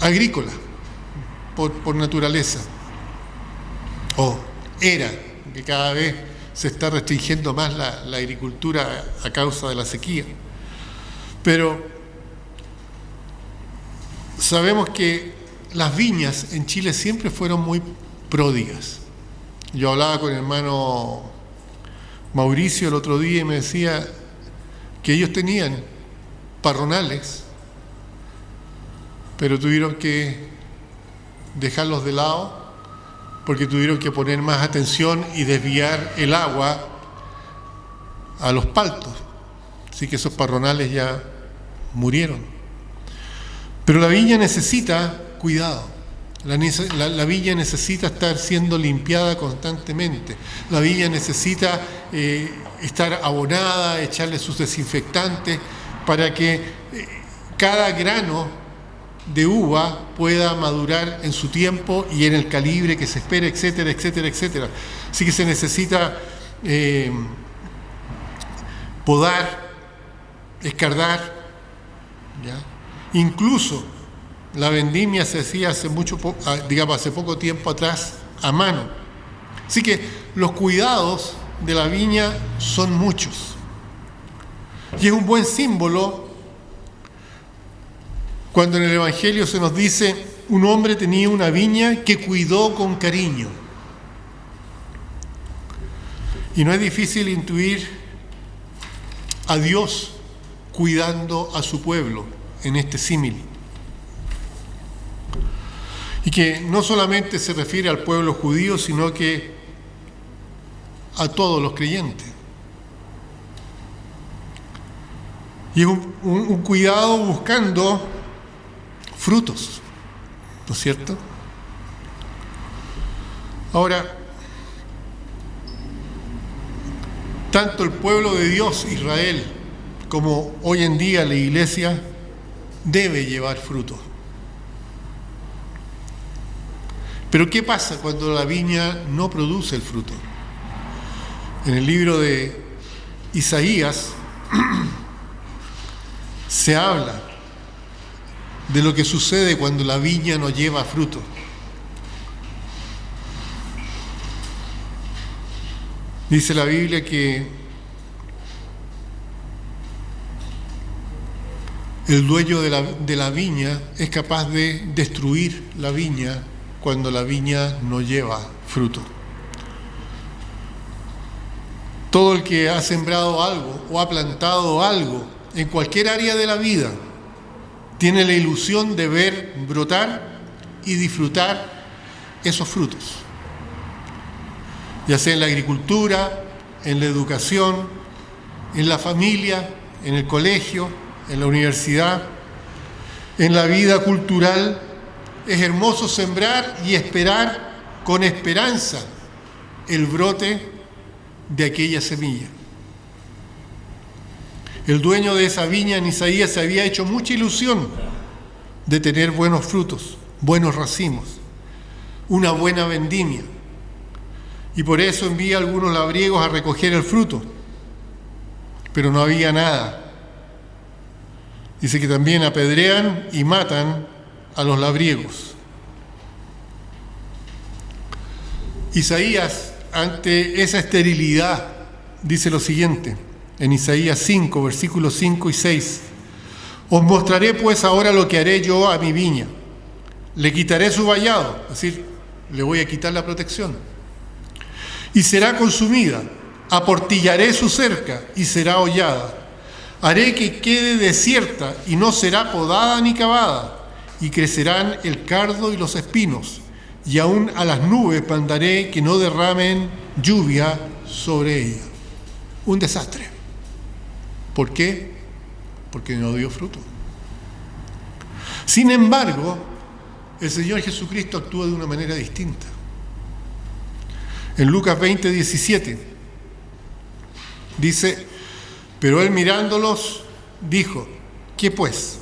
agrícola por naturaleza, o era, que cada vez se está restringiendo más la agricultura a causa de la sequía. Pero sabemos que las viñas en Chile siempre fueron muy pródigas. Yo hablaba con el hermano Mauricio el otro día y me decía que ellos tenían parronales, pero tuvieron que dejarlos de lado porque tuvieron que poner más atención y desviar el agua a los paltos. Así que esos parronales ya murieron. Pero la viña necesita cuidado. La viña necesita estar siendo limpiada constantemente. La viña necesita estar abonada, echarle sus desinfectantes para que cada grano de uva pueda madurar en su tiempo y en el calibre que se espera, etcétera, etcétera, etcétera. Así que se necesita podar, escardar, ¿ya? Incluso la vendimia se hacía hace poco tiempo atrás a mano. Así que los cuidados de la viña son muchos. Y es un buen símbolo cuando en el Evangelio se nos dice: un hombre tenía una viña que cuidó con cariño. Y no es difícil intuir a Dios cuidando a su pueblo en este símil. Y que no solamente se refiere al pueblo judío, sino que a todos los creyentes. Y es un cuidado buscando frutos, ¿no es cierto? Ahora, tanto el pueblo de Dios, Israel, como hoy en día la iglesia, debe llevar fruto. Pero ¿qué pasa cuando la viña no produce el fruto? En el libro de Isaías se habla de lo que sucede cuando la viña no lleva fruto. Dice la Biblia que el dueño de la viña es capaz de destruir la viña cuando la viña no lleva fruto. Todo el que ha sembrado algo o ha plantado algo en cualquier área de la vida tiene la ilusión de ver brotar y disfrutar esos frutos, ya sea en la agricultura, en la educación, en la familia, en el colegio, en la universidad, en la vida cultural. Es hermoso sembrar y esperar con esperanza el brote de aquella semilla. El dueño de esa viña en Isaías se había hecho mucha ilusión de tener buenos frutos, buenos racimos, una buena vendimia. Y por eso envía a algunos labriegos a recoger el fruto. Pero no había nada. Dice que también apedrean y matan a los labriegos. Isaías, ante esa esterilidad, dice lo siguiente, en Isaías 5, versículos 5 y 6. Os mostraré pues ahora lo que haré yo a mi viña. Le quitaré su vallado, es decir, le voy a quitar la protección. Y será consumida. Aportillaré su cerca y será hollada. Haré que quede desierta y no será podada ni cavada. Y crecerán el cardo y los espinos, y aún a las nubes mandaré que no derramen lluvia sobre ella. Un desastre. ¿Por qué? Porque no dio fruto. Sin embargo, el Señor Jesucristo actúa de una manera distinta. En Lucas 20, 17, dice: pero él mirándolos, dijo: ¿qué pues?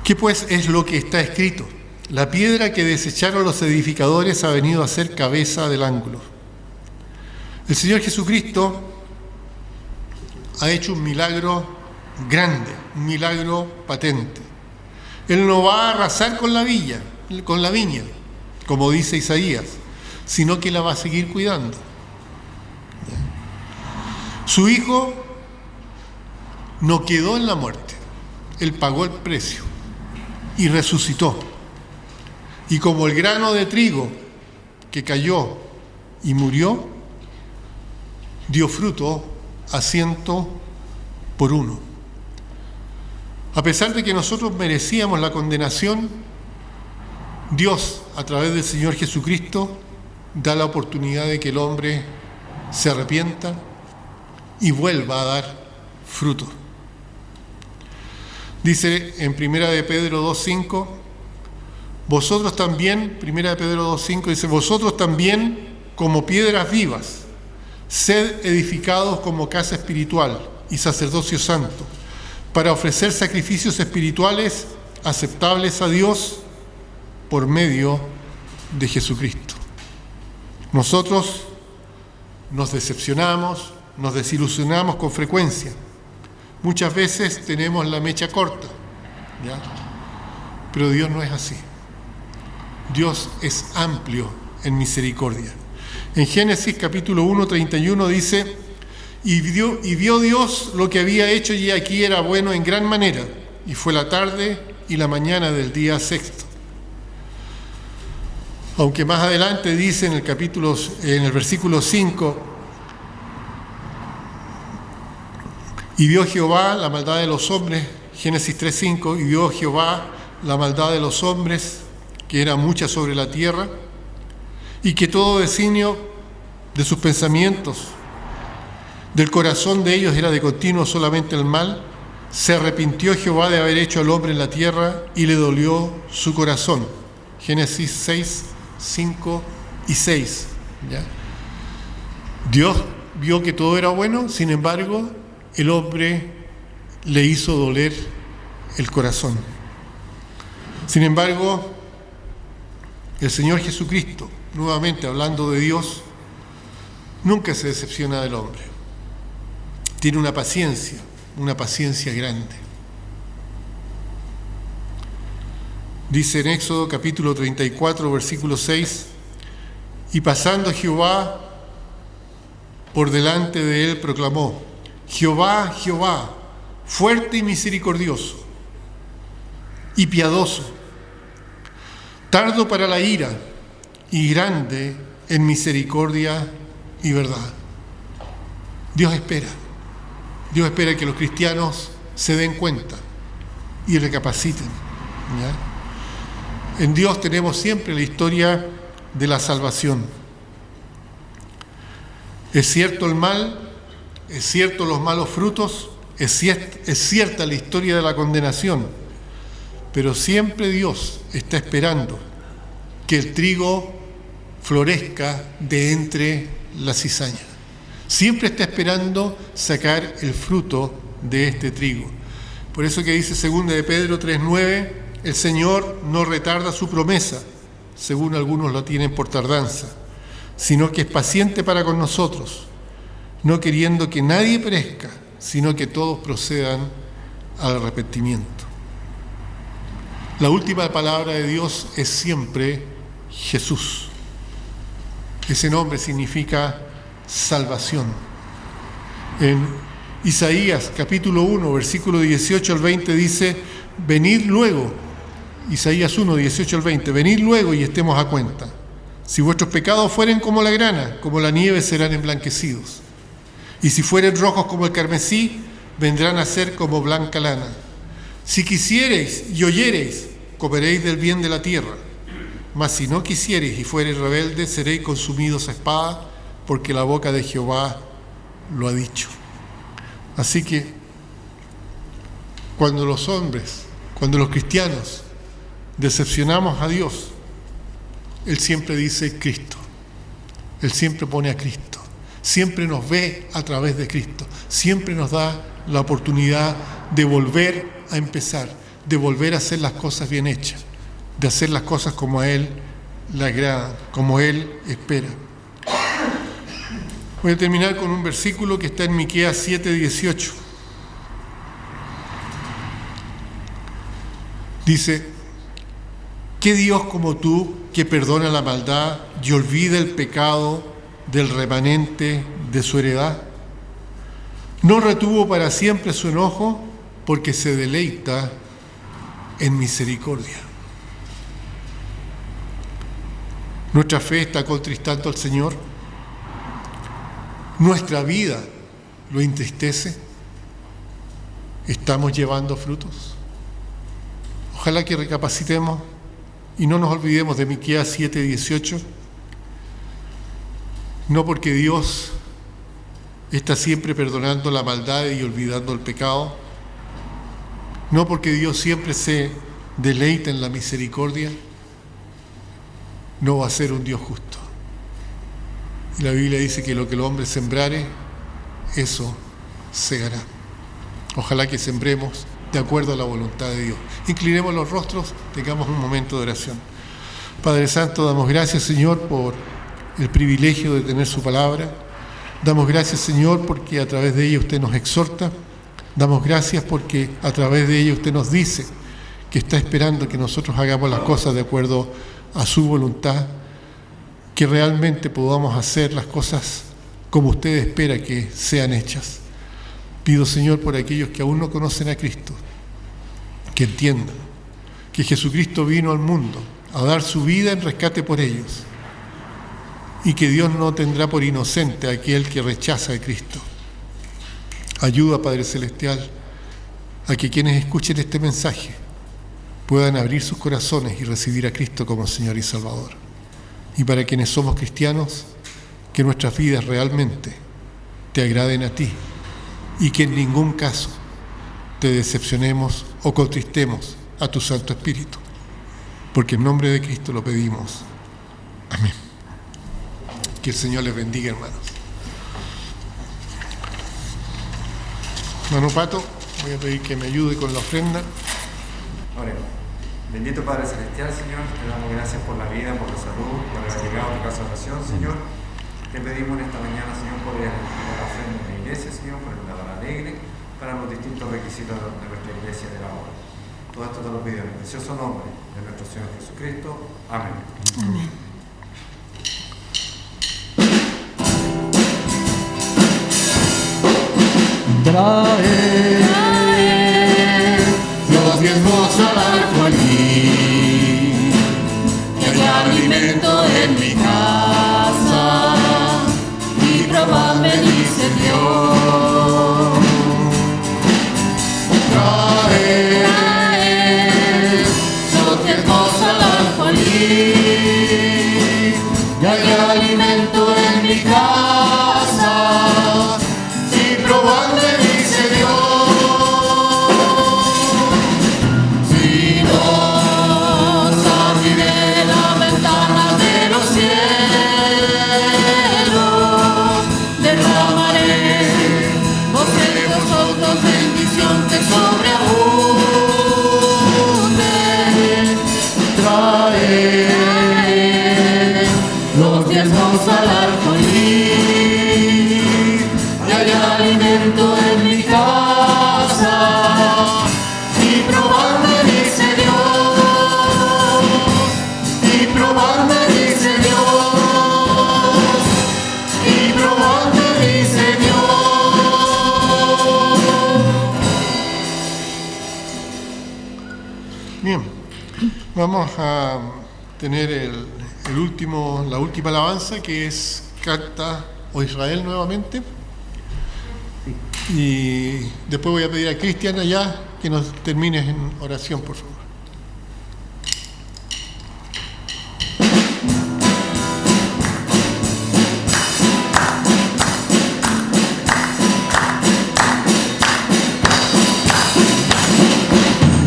¿Qué pues es lo que está escrito? La piedra que desecharon los edificadores ha venido a ser cabeza del ángulo. El Señor Jesucristo ha hecho un milagro grande, un milagro patente. Él no va a arrasar con la viña, como dice Isaías, sino que la va a seguir cuidando. Su hijo no quedó en la muerte, él pagó el precio. y resucitó. Y como el grano de trigo que cayó y murió, dio fruto a 100 por 1. A pesar de que nosotros merecíamos la condenación, Dios, a través del Señor Jesucristo, da la oportunidad de que el hombre se arrepienta y vuelva a dar fruto. Dice en 1 de Pedro 2:5, vosotros también, 1 de Pedro 2:5 dice, vosotros también, como piedras vivas, sed edificados como casa espiritual y sacerdocio santo, para ofrecer sacrificios espirituales aceptables a Dios por medio de Jesucristo. Nosotros nos decepcionamos, nos desilusionamos con frecuencia. Muchas veces tenemos la mecha corta, ¿ya? Pero Dios no es así. Dios es amplio en misericordia. En Génesis capítulo 1:31 dice, y vio Dios lo que había hecho, y aquí era bueno en gran manera, y fue la tarde y la mañana del día sexto. Aunque más adelante dice en el versículo 5, y vio Jehová la maldad de los hombres, Génesis 3:5, y vio Jehová la maldad de los hombres, que era mucha sobre la tierra, y que todo designio de sus pensamientos, del corazón de ellos era de continuo solamente el mal. Se arrepintió Jehová de haber hecho al hombre en la tierra, y le dolió su corazón. Génesis 6:5 y 6. ¿Ya? Dios vio que todo era bueno, sin embargo, el hombre le hizo doler el corazón. Sin embargo, el Señor Jesucristo, nuevamente hablando de Dios, nunca se decepciona del hombre. Tiene una paciencia grande. Dice en Éxodo capítulo 34, versículo 6, y pasando Jehová por delante de él proclamó, Jehová, Jehová, fuerte y misericordioso y piadoso, tardo para la ira y grande en misericordia y verdad. Dios espera que los cristianos se den cuenta y recapaciten, ¿ya? En Dios tenemos siempre la historia de la salvación. Es cierto el mal, es cierto los malos frutos, es cierta la historia de la condenación, pero siempre Dios está esperando que el trigo florezca de entre la cizaña. Siempre está esperando sacar el fruto de este trigo. Por eso que dice 2 de Pedro 3:9, el Señor no retarda su promesa, según algunos la tienen por tardanza, sino que es paciente para con nosotros, no queriendo que nadie perezca, sino que todos procedan al arrepentimiento. La última palabra de Dios es siempre Jesús. Ese nombre significa salvación. En Isaías capítulo 1, versículo 18 al 20 dice, venid luego, Isaías 1, 18 al 20, venid luego y estemos a cuenta. Si vuestros pecados fueren como la grana, como la nieve serán emblanquecidos. Y si fueren rojos como el carmesí, vendrán a ser como blanca lana. Si quisiereis y oyereis, comeréis del bien de la tierra. Mas si no quisiereis y fuereis rebeldes, seréis consumidos a espada, porque la boca de Jehová lo ha dicho. Así que, cuando los hombres, cuando los cristianos decepcionamos a Dios, Él siempre dice Cristo. Él siempre pone a Cristo. Siempre nos ve a través de Cristo. Siempre nos da la oportunidad de volver a empezar, de volver a hacer las cosas bien hechas, de hacer las cosas como a Él le agrada, como Él espera. Voy a terminar con un versículo que está en Miqueas 7:18. Dice, ¿qué Dios como tú que perdona la maldad y olvida el pecado del remanente de su heredad? No retuvo para siempre su enojo, porque se deleita en misericordia. Nuestra fe está contristando al Señor. Nuestra vida lo entristece. ¿Estamos llevando frutos? Ojalá que recapacitemos y no nos olvidemos de Miqueas 7:18. No porque Dios está siempre perdonando la maldad y olvidando el pecado, no porque Dios siempre se deleita en la misericordia, no va a ser un Dios justo. Y la Biblia dice que lo que el hombre sembrare, eso segará. Ojalá que sembremos de acuerdo a la voluntad de Dios. Inclinemos los rostros, tengamos un momento de oración. Padre Santo, damos gracias, Señor, por el privilegio de tener su palabra. Damos gracias, Señor, porque a través de ella usted nos exhorta. Damos gracias porque a través de ella usted nos dice que está esperando que nosotros hagamos las cosas de acuerdo a su voluntad, que realmente podamos hacer las cosas como usted espera que sean hechas. Pido, Señor, por aquellos que aún no conocen a Cristo, que entiendan que Jesucristo vino al mundo a dar su vida en rescate por ellos y que Dios no tendrá por inocente a aquel que rechaza a Cristo. Ayuda, Padre Celestial, a que quienes escuchen este mensaje puedan abrir sus corazones y recibir a Cristo como Señor y Salvador. Y para quienes somos cristianos, que nuestras vidas realmente te agraden a ti y que en ningún caso te decepcionemos o contristemos a tu Santo Espíritu. Porque en nombre de Cristo lo pedimos. Amén. Que el Señor les bendiga, hermanos. Hermano Pato, voy a pedir que me ayude con la ofrenda. Oremos. Bendito Padre Celestial, Señor, te damos gracias por la vida, por la salud, por haber llegado a tu casa de oración, Señor. Te pedimos en esta mañana, Señor, por la ofrenda de la iglesia, Señor, por el dador alegre, para los distintos requisitos de nuestra iglesia de la obra. Todo esto te lo pido en el precioso nombre de nuestro Señor Jesucristo. Amén. Amén. Trae los diezmos al alfolí, que haya alimento en mi casa y probad, me dice Dios. trae Los diezmos al alfolí, y hay alimento en mi casa, y probad me dice Dios. Si os abriré la ventana de los cielos, derramaré vosotros bendición que sobreabunde. trae Los diezmos al alfolí, y hay alimento en mi casa, y probad me dice Dios, y probad me dice Dios, y probad me dice Dios. Bien, vamos a tener la última alabanza, que es Canta, oh Israel, nuevamente. Y después voy a pedir a Cristian allá que nos termine en oración, por favor.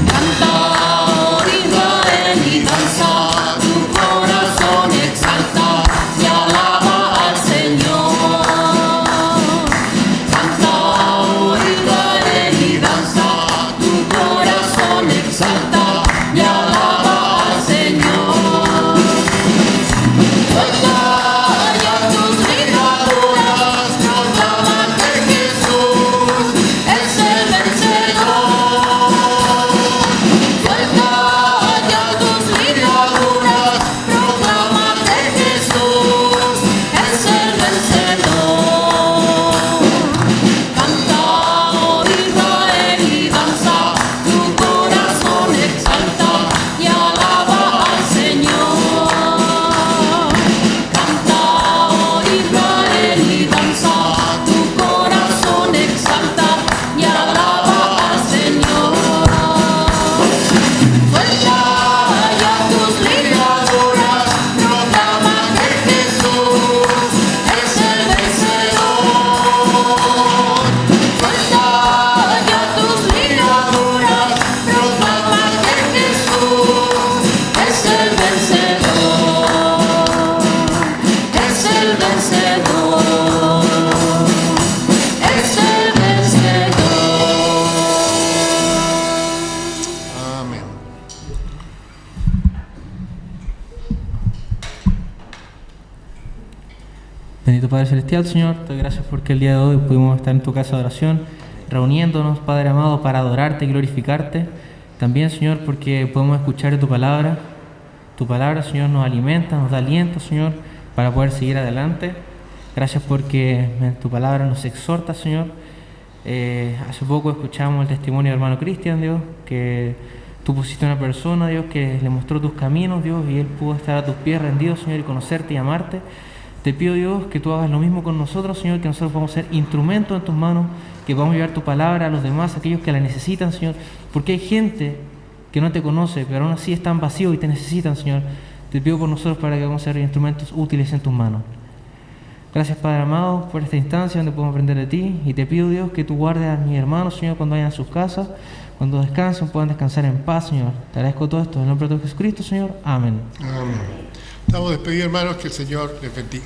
canta, oh Israel, y danza, tu corazón exalta y alaba al Señor. Canta, oh Israel, y danza, tu corazón exalta Bendito Padre Celestial, Señor, te doy gracias porque el día de hoy pudimos estar en tu casa de oración, reuniéndonos, Padre amado, para adorarte y glorificarte. También, Señor, porque podemos escuchar tu palabra. Tu palabra, Señor, nos alimenta, nos da aliento, Señor, para poder seguir adelante. Gracias porque tu palabra nos exhorta, Señor. Hace poco escuchamos el testimonio del hermano Cristian, Dios, que tú pusiste una persona, Dios, que le mostró tus caminos, Dios, y él pudo estar a tus pies rendido, Señor, y conocerte y amarte. Te pido, Dios, que tú hagas lo mismo con nosotros, Señor, que nosotros podamos ser instrumentos en tus manos, que podamos llevar tu palabra a los demás, aquellos que la necesitan, Señor, porque hay gente que no te conoce, pero aún así están vacíos y te necesitan, Señor. Te pido por nosotros para que vamos a ser instrumentos útiles en tus manos. Gracias, Padre amado, por esta instancia donde podemos aprender de ti, y te pido, Dios, que tú guardes a mis hermanos, Señor, cuando vayan a sus casas, cuando descansen, puedan descansar en paz, Señor. Te agradezco todo esto en el nombre de Jesucristo, Señor. Amén. Amén. Estamos despedidos, hermanos, que el Señor les bendiga.